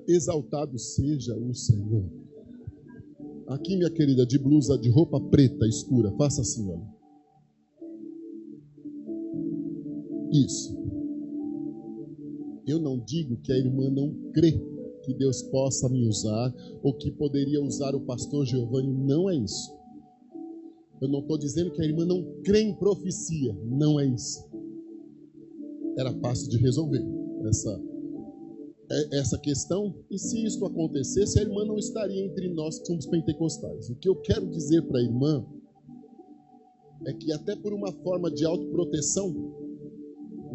Speaker 1: Exaltado seja o Senhor. Aqui, minha querida, de blusa, de roupa preta escura, faça assim, olha. Isso. Eu não digo que a irmã não crê que Deus possa me usar, ou que poderia usar o pastor Giovanni, não é isso. Eu não estou dizendo que a irmã não crê em profecia, não é isso. Era fácil de resolver essa questão, e se isso acontecesse, a irmã não estaria entre nós que somos pentecostais. O que eu quero dizer para a irmã é que até por uma forma de autoproteção,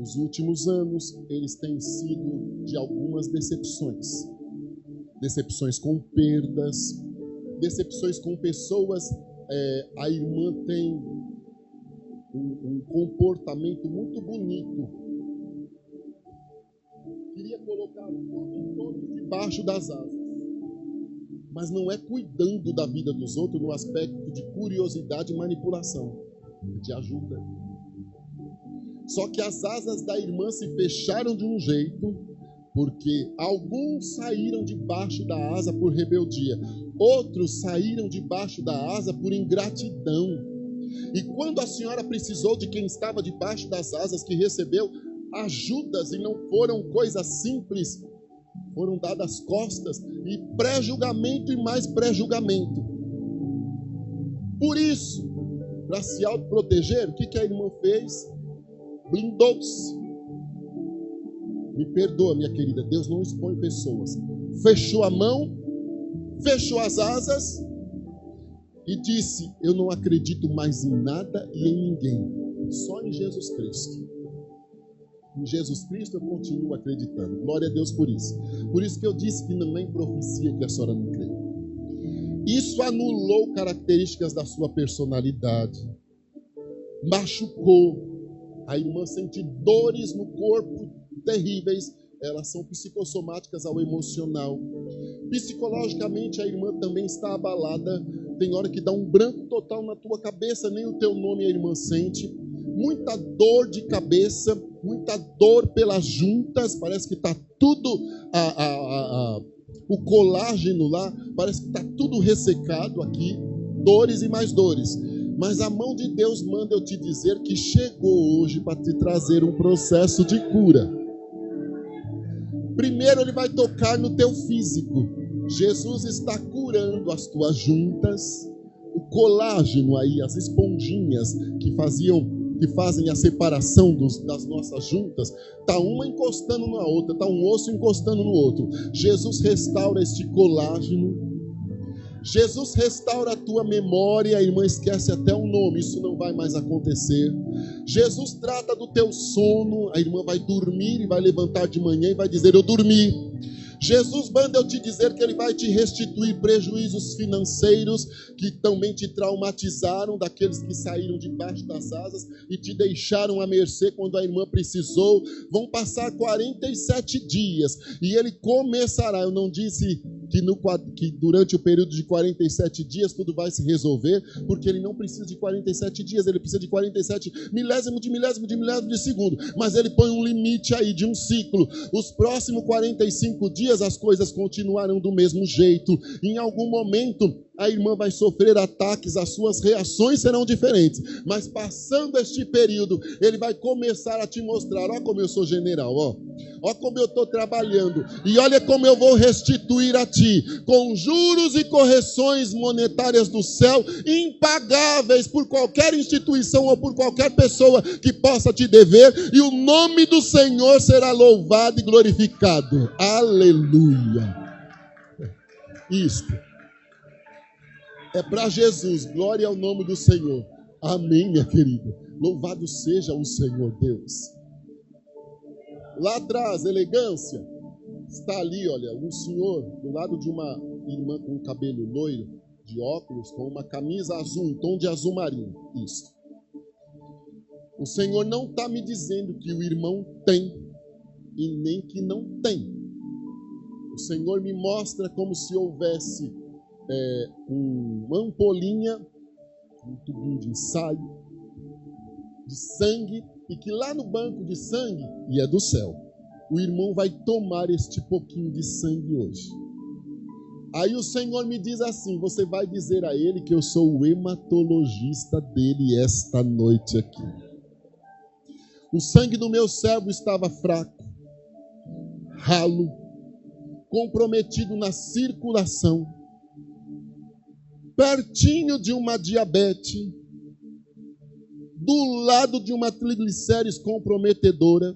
Speaker 1: os últimos anos, eles têm sido de algumas decepções. Decepções com perdas, decepções com pessoas. A irmã tem um comportamento muito bonito. Queria colocar tudo e todos debaixo das asas. Mas não é cuidando da vida dos outros no aspecto de curiosidade e manipulação, de ajuda. Só que as asas da irmã se fecharam de um jeito, porque alguns saíram debaixo da asa por rebeldia, outros saíram debaixo da asa por ingratidão. E quando a senhora precisou de quem estava debaixo das asas, que recebeu ajudas, e não foram coisas simples, foram dadas costas, e pré-julgamento e mais pré-julgamento. Por isso, para se autoproteger, o que a irmã fez? Blindou-se. Me perdoa, minha querida, Deus não expõe pessoas. Fechou a mão, fechou as asas e disse: eu não acredito mais em nada e em ninguém, só em Jesus Cristo. Em Jesus Cristo eu continuo acreditando. Glória a Deus por isso. Por isso que eu disse que não é em profecia que a senhora não crê. Isso anulou características da sua personalidade, machucou. A irmã sente dores no corpo terríveis, elas são psicossomáticas ao emocional. Psicologicamente a irmã também está abalada, tem hora que dá um branco total na tua cabeça, nem o teu nome a irmã sente. Muita dor de cabeça, muita dor pelas juntas, parece que está tudo, o colágeno lá, parece que está tudo ressecado aqui, dores e mais dores. Mas a mão de Deus manda eu te dizer que chegou hoje para te trazer um processo de cura. Primeiro ele vai tocar no teu físico. Jesus está curando as tuas juntas, o colágeno aí, as esponjinhas que fazem a separação das nossas juntas, está uma encostando na outra, está um osso encostando no outro. Jesus restaura este colágeno. Jesus restaura a tua memória, a irmã esquece até o nome, isso não vai mais acontecer. Jesus trata do teu sono, a irmã vai dormir e vai levantar de manhã e vai dizer: eu dormi. Jesus manda eu te dizer que ele vai te restituir prejuízos financeiros que também te traumatizaram, daqueles que saíram debaixo das asas e te deixaram à mercê quando a irmã precisou. Vão passar 47 dias e ele começará. Eu não disse que durante o período de 47 dias tudo vai se resolver, porque ele não precisa de 47 dias, ele precisa de 47 milésimo de segundo, mas ele põe um limite aí de um ciclo. Os próximos 45 dias as coisas continuarão do mesmo jeito. Em algum momento a irmã vai sofrer ataques, as suas reações serão diferentes, mas passando este período, ele vai começar a te mostrar: ó como eu sou general, ó como eu estou trabalhando, e olha como eu vou restituir a ti, com juros e correções monetárias do céu, impagáveis por qualquer instituição ou por qualquer pessoa que possa te dever, e o nome do Senhor será louvado e glorificado. Aleluia. Isto é para Jesus, glória ao nome do Senhor. Amém, minha querida. Louvado seja o Senhor Deus. Lá atrás, elegância. Está ali, olha, um senhor do lado de uma irmã com cabelo loiro, de óculos, com uma camisa azul, em tom de azul marinho. Isso. O Senhor não está me dizendo que o irmão tem e nem que não tem. O Senhor me mostra como se houvesse uma ampolinha, um tubinho de ensaio, de sangue, e que lá no banco de sangue, e é do céu, o irmão vai tomar este pouquinho de sangue hoje. Aí o Senhor me diz assim: você vai dizer a ele que eu sou o hematologista dele esta noite aqui. O sangue do meu servo estava fraco, ralo, comprometido na circulação, pertinho de uma diabetes, do lado de uma triglicérides comprometedora,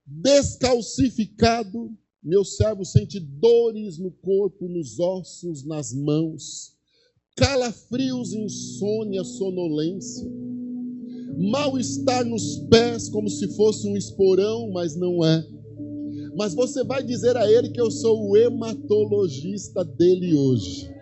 Speaker 1: descalcificado. Meu servo sente dores no corpo, nos ossos, nas mãos, calafrios, insônia, sonolência, mal-estar nos pés, como se fosse um esporão, mas não é. Mas você vai dizer a ele que eu sou o hematologista dele hoje.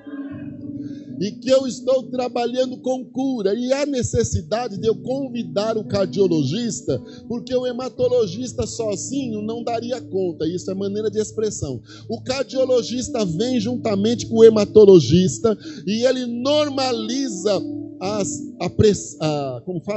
Speaker 1: E que eu estou trabalhando com cura. E há necessidade de eu convidar o cardiologista, porque o hematologista sozinho não daria conta. Isso é maneira de expressão. O cardiologista vem juntamente com o hematologista e ele normaliza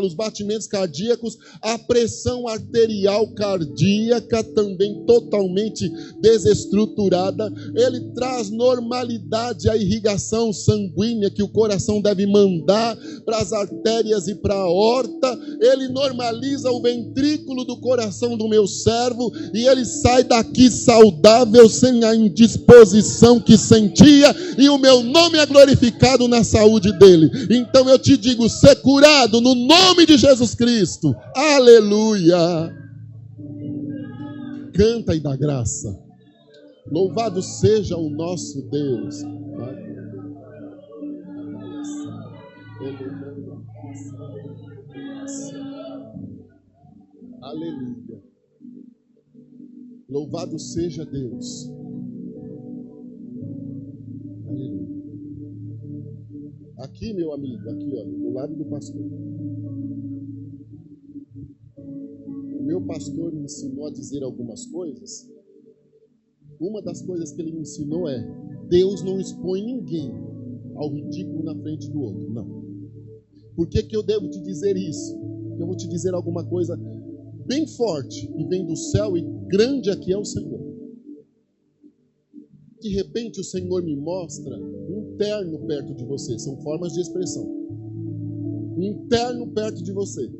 Speaker 1: os batimentos cardíacos, a pressão arterial cardíaca também totalmente desestruturada. Ele traz normalidade à irrigação sanguínea que o coração deve mandar para as artérias e para a aorta. Ele normaliza o ventrículo do coração do meu servo e ele sai daqui saudável, sem a indisposição que sentia, e o meu nome é glorificado na saúde dele. Então eu te digo, ser curado no nome de Jesus Cristo. Aleluia. Canta e dá graça. Louvado seja o nosso Deus. Aleluia. Louvado seja Deus. Aleluia. Aqui, meu amigo, aqui, ó, do lado do pastor. O meu pastor me ensinou a dizer algumas coisas. Uma das coisas que ele me ensinou é: Deus não expõe ninguém ao ridículo na frente do outro. Não. Por que eu devo te dizer isso? Eu vou te dizer alguma coisa bem forte e vem do céu, e grande aqui é o Senhor. De repente o Senhor me mostra um terno perto de você. São formas de expressão. Um terno perto de você.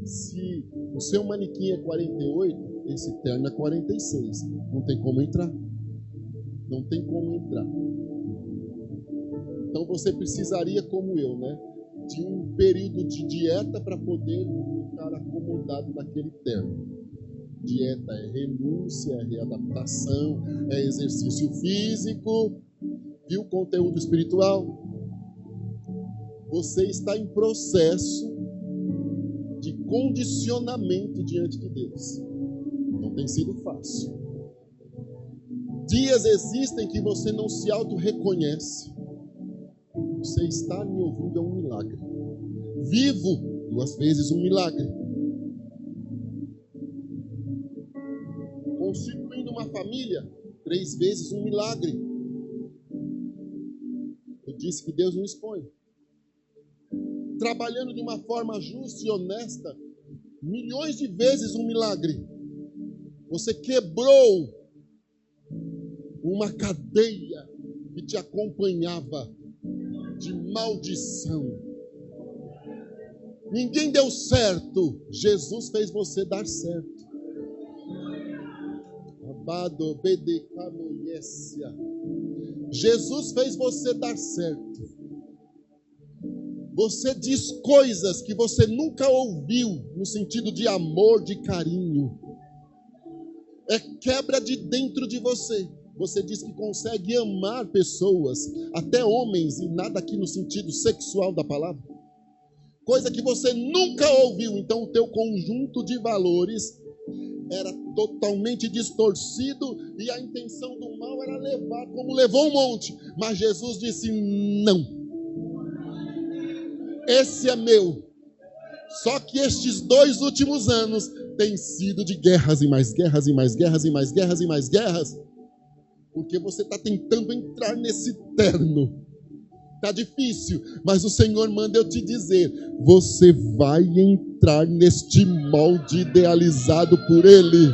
Speaker 1: Se o seu manequim é 48, esse terno é 46. Não tem como entrar. Não tem como entrar. Então você precisaria, como eu, né, de um período de dieta para poder ficar acomodado naquele terno. Dieta é renúncia, é readaptação, é exercício físico, viu? Conteúdo espiritual. Você está em processo de condicionamento diante de Deus. Não tem sido fácil. Dias existem que você não se auto-reconhece. Você está me ouvindo, é um milagre. Vivo, 2 vezes um milagre. Constituindo uma família, 3 vezes um milagre. Eu disse que Deus não expõe. Trabalhando de uma forma justa e honesta, milhões de vezes um milagre. Você quebrou uma cadeia que te acompanhava de maldição. Ninguém deu certo. Jesus fez você dar certo. Jesus fez você dar certo. Você diz coisas que você nunca ouviu no sentido de amor, de carinho. É quebra de dentro de você. Você diz que consegue amar pessoas, até homens, e nada aqui no sentido sexual da palavra. Coisa que você nunca ouviu. Então o teu conjunto de valores era totalmente distorcido e a intenção do mal era levar, como levou um monte. Mas Jesus disse: não. Esse é meu. Só que estes 2 últimos anos têm sido de guerras e mais guerras e mais guerras e mais guerras e mais guerras. Porque você está tentando entrar nesse terno. Está difícil, mas o Senhor manda eu te dizer: você vai entrar neste molde idealizado por Ele.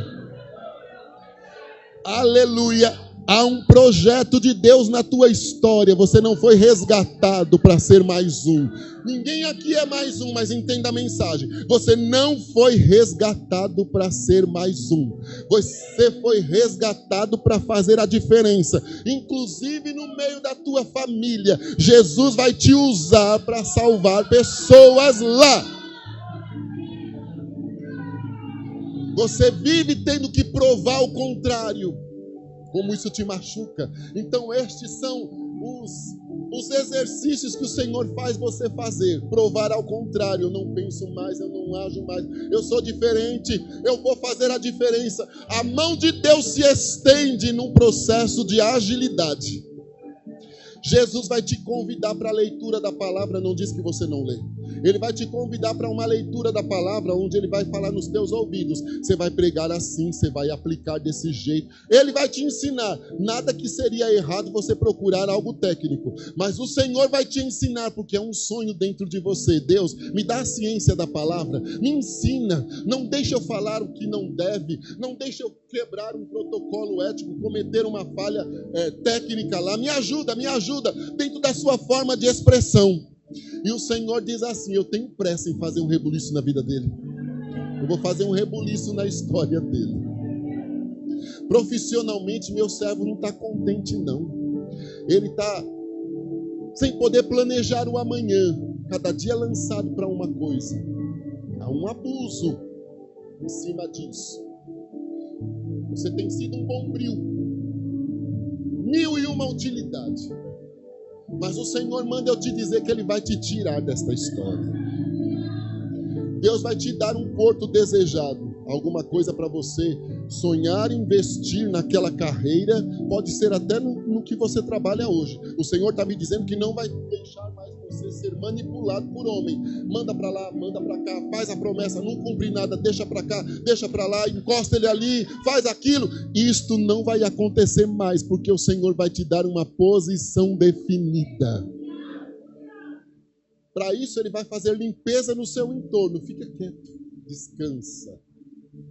Speaker 1: Aleluia! Há um projeto de Deus na tua história. Você não foi resgatado para ser mais um. Ninguém aqui é mais um, mas entenda a mensagem. Você não foi resgatado para ser mais um. Você foi resgatado para fazer a diferença. Inclusive no meio da tua família. Jesus vai te usar para salvar pessoas lá. Você vive tendo que provar o contrário. Como isso te machuca. Então estes são os exercícios que o Senhor faz você fazer. Provar ao contrário. Eu não penso mais, eu não ajo mais. Eu sou diferente, eu vou fazer a diferença. A mão de Deus se estende num processo de agilidade. Jesus vai te convidar para a leitura da palavra, não diz que você não lê. Ele vai te convidar para uma leitura da palavra, onde ele vai falar nos teus ouvidos. Você vai pregar assim, você vai aplicar desse jeito. Ele vai te ensinar. Nada que seria errado você procurar algo técnico. Mas o Senhor vai te ensinar, porque é um sonho dentro de você. Deus, me dá a ciência da palavra. Me ensina. Não deixa eu falar o que não deve. Não deixa eu quebrar um protocolo ético, cometer uma falha técnica lá. Me ajuda dentro da sua forma de expressão. E o Senhor diz assim: eu tenho pressa em fazer um rebuliço na vida dele. Eu vou fazer um rebuliço na história dele. Profissionalmente, meu servo não está contente, não. Ele está sem poder planejar o amanhã. Cada dia lançado para uma coisa. Há um abuso em cima disso. Você tem sido um bombril. 1001 utilidade. Mas o Senhor manda eu te dizer que Ele vai te tirar desta história. Deus vai te dar um porto desejado. Alguma coisa para você sonhar, investir naquela carreira. Pode ser até no que você trabalha hoje. O Senhor está me dizendo que não vai deixar mais você ser manipulado por homem. Manda para lá, manda para cá, faz a promessa, não cumpre nada, deixa para cá, deixa para lá, encosta ele ali, faz aquilo. Isto não vai acontecer mais, porque o Senhor vai te dar uma posição definida. Para isso ele vai fazer limpeza no seu entorno. Fica quieto, descansa.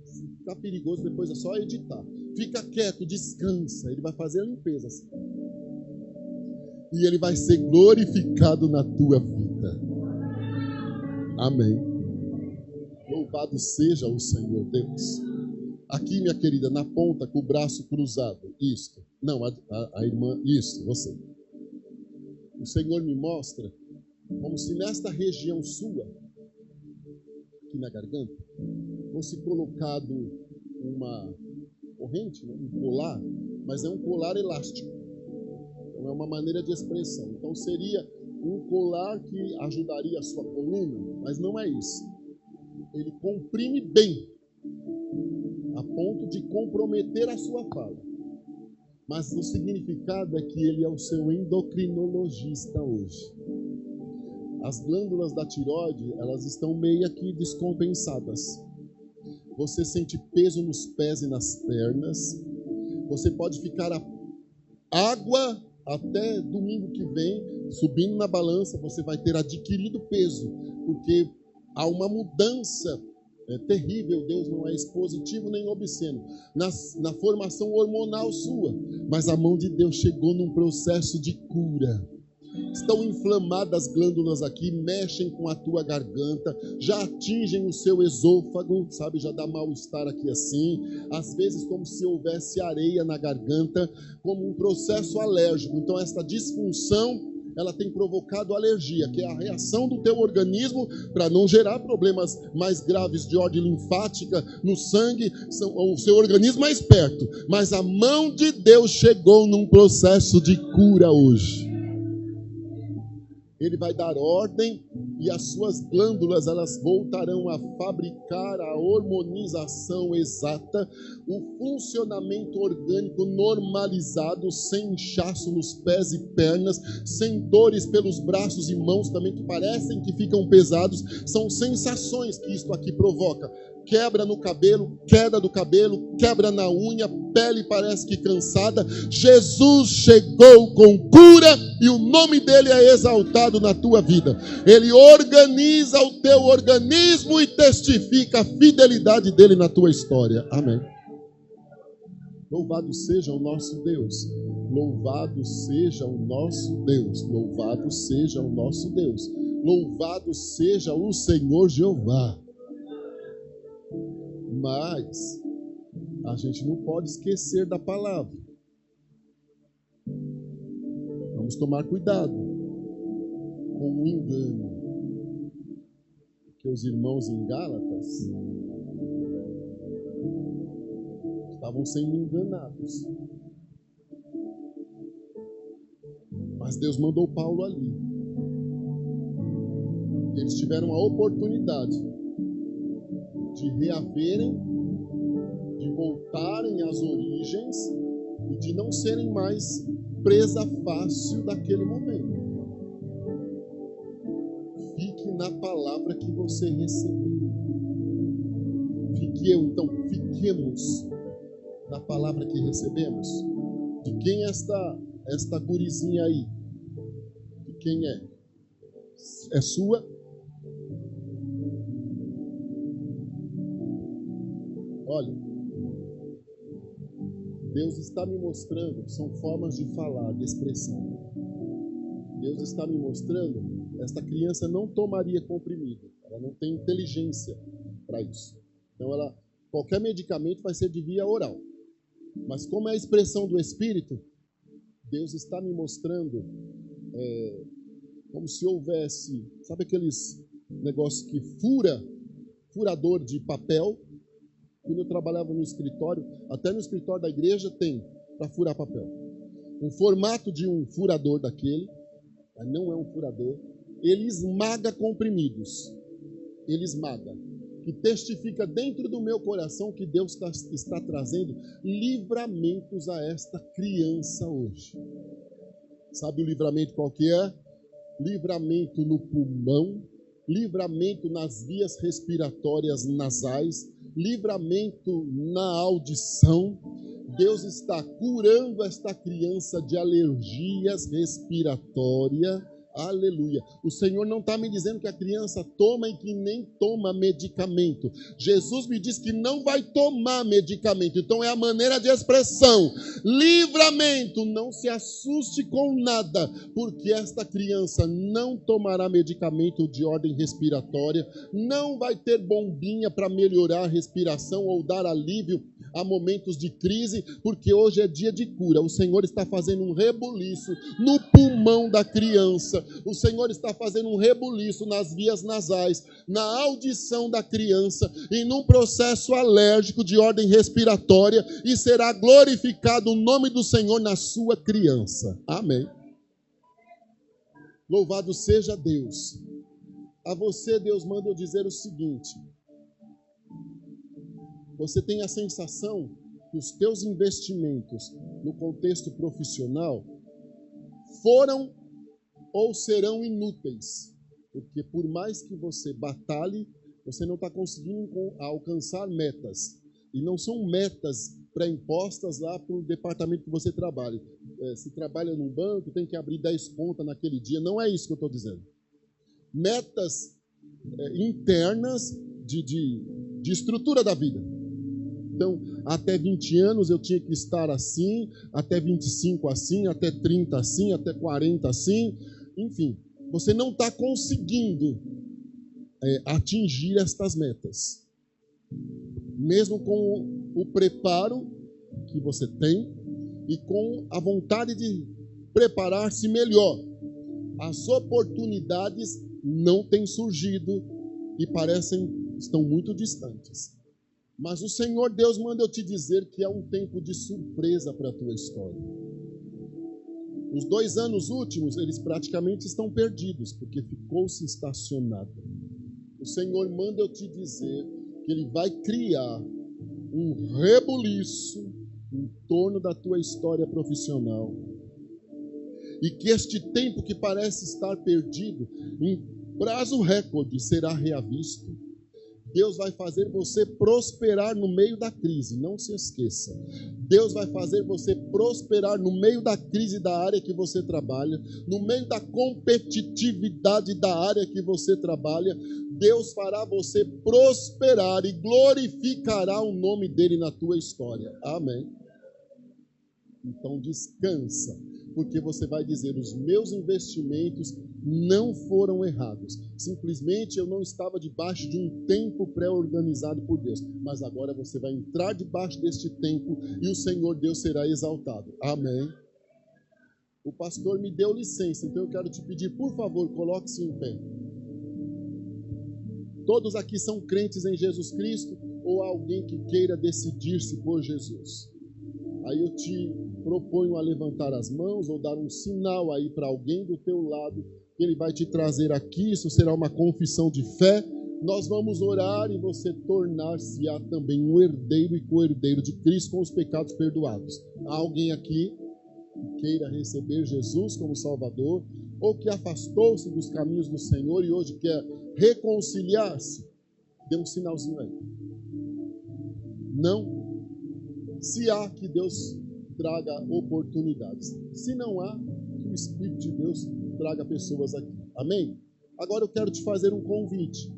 Speaker 1: Se está perigoso, depois é só editar. Fica quieto, descansa. Ele vai fazer a limpeza assim. E ele vai ser glorificado na tua vida. Amém. Louvado seja o Senhor Deus. Aqui, minha querida, na ponta, com o braço cruzado. Isto. Não, a irmã, isso, você. O Senhor me mostra como se nesta região sua, aqui na garganta, fosse colocado uma corrente, né? Um colar, mas é um colar elástico. Então é uma maneira de expressão. Então seria um colar que ajudaria a sua coluna, mas não é isso. Ele comprime bem, a ponto de comprometer a sua fala. Mas o significado é que ele é o seu endocrinologista hoje. As glândulas da tireoide, elas estão meio que descompensadas. Você sente peso nos pés e nas pernas. Você pode ficar água até domingo que vem, subindo na balança, você vai ter adquirido peso, porque há uma mudança terrível. Deus não é expositivo nem obsceno na formação hormonal sua, mas a mão de Deus chegou num processo de cura. Estão inflamadas as glândulas aqui, mexem com a tua garganta, já atingem o seu esôfago, sabe, já dá mal-estar aqui assim, às vezes como se houvesse areia na garganta, como um processo alérgico. Então esta disfunção, ela tem provocado alergia, que é a reação do teu organismo para não gerar problemas mais graves de ordem linfática no sangue. O seu organismo é esperto, mas a mão de Deus chegou num processo de cura hoje. Ele vai dar ordem e as suas glândulas, elas voltarão a fabricar a hormonização exata, o funcionamento orgânico normalizado, sem inchaço nos pés e pernas, sem dores pelos braços e mãos também, que parecem que ficam pesados. São sensações que isto aqui provoca. Quebra no cabelo, queda do cabelo, quebra na unha, pele parece que cansada. Jesus chegou com cura e o nome dele é exaltado na tua vida. Ele organiza o teu organismo e testifica a fidelidade dele na tua história. Amém. Louvado seja o nosso Deus. Louvado seja o nosso Deus. Louvado seja o nosso Deus. Louvado seja o Senhor Jeová. Mas a gente não pode esquecer da palavra. Vamos tomar cuidado com o engano. Porque os irmãos em Gálatas estavam sendo enganados. Mas Deus mandou Paulo ali. Eles tiveram a oportunidade de reaverem, de voltarem às origens e de não serem mais presa fácil daquele momento. Fique na palavra que você recebeu. Fiquemos na palavra que recebemos. De quem é esta gurizinha aí? De quem é? É sua? Olha, Deus está me mostrando, são formas de falar, de expressão. Deus está me mostrando, esta criança não tomaria comprimido, ela não tem inteligência para isso. Então, qualquer medicamento vai ser de via oral. Mas como é a expressão do Espírito, Deus está me mostrando como se houvesse, sabe aqueles negócios que furador de papel? Quando eu trabalhava no escritório, até no escritório da igreja tem para furar papel. Um formato de um furador daquele, mas não é um furador, ele esmaga comprimidos. Ele esmaga. Que testifica dentro do meu coração que Deus está trazendo livramentos a esta criança hoje. Sabe o livramento qual que é? Livramento no pulmão, livramento nas vias respiratórias nasais, livramento na audição. Deus está curando esta criança de alergias respiratórias. Aleluia. O Senhor não está me dizendo que a criança toma e que nem toma medicamento. Jesus me diz que não vai tomar medicamento. Então é a maneira de expressão. Livramento. Não se assuste com nada, porque esta criança não tomará medicamento de ordem respiratória, não vai ter bombinha para melhorar a respiração ou dar alívio a momentos de crise, porque hoje é dia de cura. O Senhor está fazendo um rebuliço no pulmão da criança. O Senhor está fazendo um rebuliço nas vias nasais, na audição da criança e num processo alérgico de ordem respiratória, e será glorificado o nome do Senhor na sua criança. Amém. Louvado seja Deus. A você, Deus manda eu dizer o seguinte: você tem a sensação que os teus investimentos no contexto profissional foram ou serão inúteis, porque por mais que você batalhe, você não está conseguindo alcançar metas, e não são metas pré-impostas lá para o departamento que você trabalha. Se trabalha num banco, tem que abrir 10 contas naquele dia, não é isso que eu estou dizendo. Metas internas de estrutura da vida. Então, até 20 anos eu tinha que estar assim, até 25 assim, até 30 assim, até 40 assim. Enfim, você não está conseguindo atingir estas metas. Mesmo com o preparo que você tem e com a vontade de preparar-se melhor, as oportunidades não têm surgido e estão muito distantes. Mas o Senhor Deus manda eu te dizer que é um tempo de surpresa para a tua história. Os 2 anos últimos, eles praticamente estão perdidos, porque ficou-se estacionado. O Senhor manda eu te dizer que Ele vai criar um rebuliço em torno da tua história profissional. E que este tempo que parece estar perdido, em prazo recorde, será reavisto. Deus vai fazer você prosperar no meio da crise, não se esqueça. Deus vai fazer você prosperar no meio da crise da área que você trabalha, no meio da competitividade da área que você trabalha. Deus fará você prosperar e glorificará o nome dele na tua história. Amém. Então descansa, porque você vai dizer: os meus investimentos não foram errados. Simplesmente eu não estava debaixo de um tempo pré-organizado por Deus. Mas agora você vai entrar debaixo deste tempo e o Senhor Deus será exaltado. Amém. O pastor me deu licença, então eu quero te pedir, por favor, coloque-se em pé. Todos aqui são crentes em Jesus Cristo ou alguém que queira decidir-se por Jesus? Aí eu te proponho a levantar as mãos ou dar um sinal aí para alguém do teu lado, que ele vai te trazer aqui. Isso será uma confissão de fé. Nós vamos orar e você tornar-se-á também um herdeiro e co-herdeiro de Cristo com os pecados perdoados. Há alguém aqui que queira receber Jesus como Salvador, ou que afastou-se dos caminhos do Senhor e hoje quer reconciliar-se? Dê um sinalzinho aí. Não? Se há, que Deus traga oportunidades. Se não há, que o Espírito de Deus traga pessoas aqui. Amém? Agora eu quero te fazer um convite.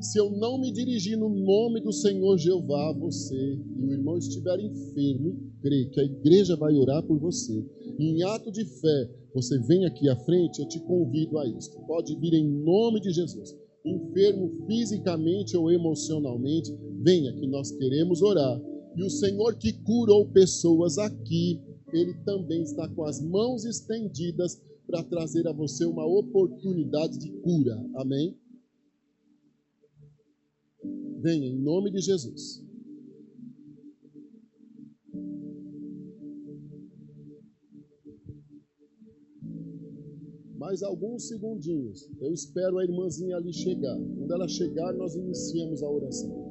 Speaker 1: Se eu não me dirigir no nome do Senhor Jeová a você e o irmão estiver enfermo, crê que a igreja vai orar por você. Em ato de fé, você vem aqui à frente, eu te convido a isso. Pode vir em nome de Jesus. Enfermo fisicamente ou emocionalmente, venha que nós queremos orar. E o Senhor que curou pessoas aqui, Ele também está com as mãos estendidas para trazer a você uma oportunidade de cura. Amém? Venha, em nome de Jesus. Mais alguns segundinhos. Eu espero a irmãzinha ali chegar. Quando ela chegar, nós iniciamos a oração.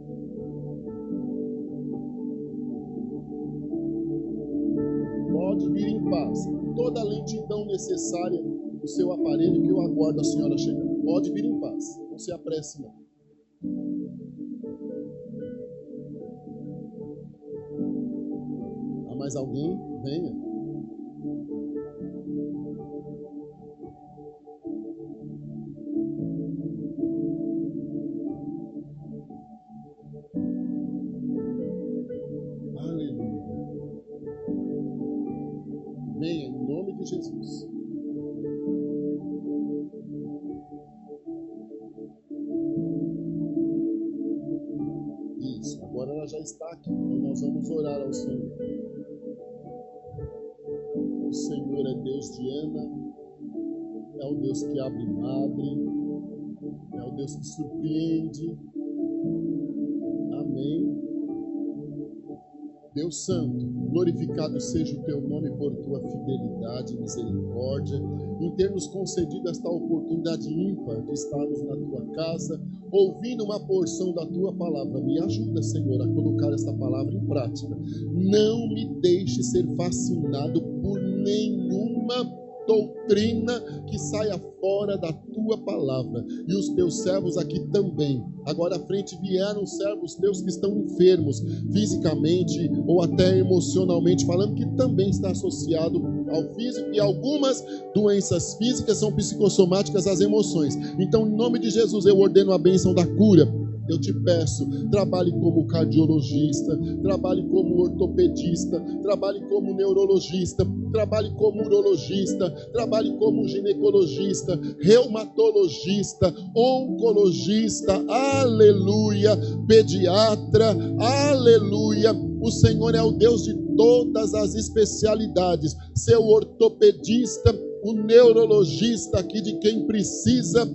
Speaker 1: Pode vir em paz. Toda a lentidão necessária do seu aparelho, que eu aguardo a senhora chegar. Pode vir em paz. Não se apresse, não. Há mais alguém? Venha. Jesus. Isso, agora ela já está aqui, então nós vamos orar ao Senhor. O Senhor é Deus de Ana, é o Deus que abre madre, é o Deus que surpreende. Amém. Deus Santo, glorificado seja o teu nome por tua fidelidade e misericórdia, em ter nos concedido esta oportunidade ímpar de estarmos na tua casa, ouvindo uma porção da tua palavra. Me ajuda, Senhor, a colocar esta palavra em prática. Não me deixe ser fascinado por nenhuma doutrina que saia fora da tua palavra. E os teus servos aqui também. Agora à frente vieram servos teus que estão enfermos, fisicamente ou até emocionalmente falando, que também está associado ao físico, e algumas doenças físicas são psicossomáticas às emoções. Então, em nome de Jesus, eu ordeno a bênção da cura. Eu te peço, trabalhe como cardiologista, trabalhe como ortopedista, trabalhe como neurologista, trabalhe como urologista, trabalhe como ginecologista, reumatologista, oncologista, aleluia, pediatra, aleluia. O Senhor é o Deus de todas as especialidades, seu ortopedista, o neurologista aqui de quem precisa,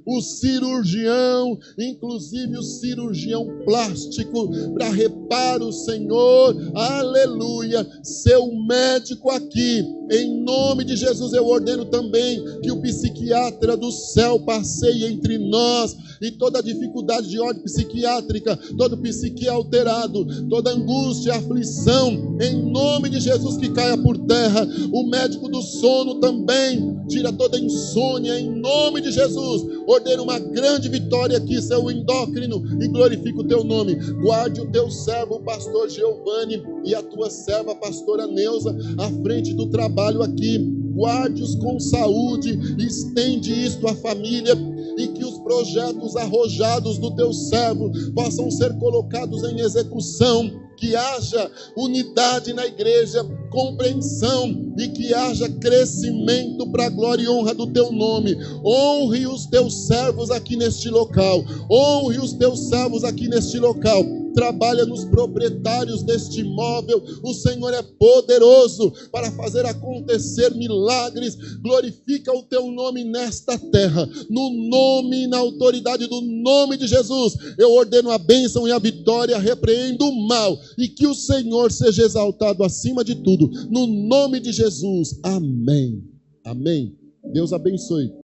Speaker 1: o cirurgião, inclusive o cirurgião plástico, para reparo, Senhor, aleluia, seu médico aqui, em nome de Jesus, eu ordeno também que o psiquiatra do céu passeie entre nós, e toda dificuldade de ordem psiquiátrica, todo psique alterado, toda angústia, aflição, em nome de Jesus, que caia por terra. O médico do sono também, tira toda insônia, em nome de Jesus. Ordena uma grande vitória aqui, seu endócrino, e glorifica o teu nome. Guarde o teu servo, o pastor Giovanni, e a tua serva, a pastora Neuza, à frente do trabalho aqui. Guarde-os com saúde, estende isto à família, e que os projetos arrojados do teu servo possam ser colocados em execução, que haja unidade na igreja, compreensão e que haja crescimento para a glória e honra do teu nome. Honre os teus servos aqui neste local, honre os teus servos aqui neste local. Trabalha nos proprietários deste imóvel. O Senhor é poderoso para fazer acontecer milagres. Glorifica o teu nome nesta terra, no nome e na autoridade do nome de Jesus. Eu ordeno a bênção e a vitória, repreendo o mal, e que o Senhor seja exaltado acima de tudo, no nome de Jesus. Amém. Amém. Deus abençoe.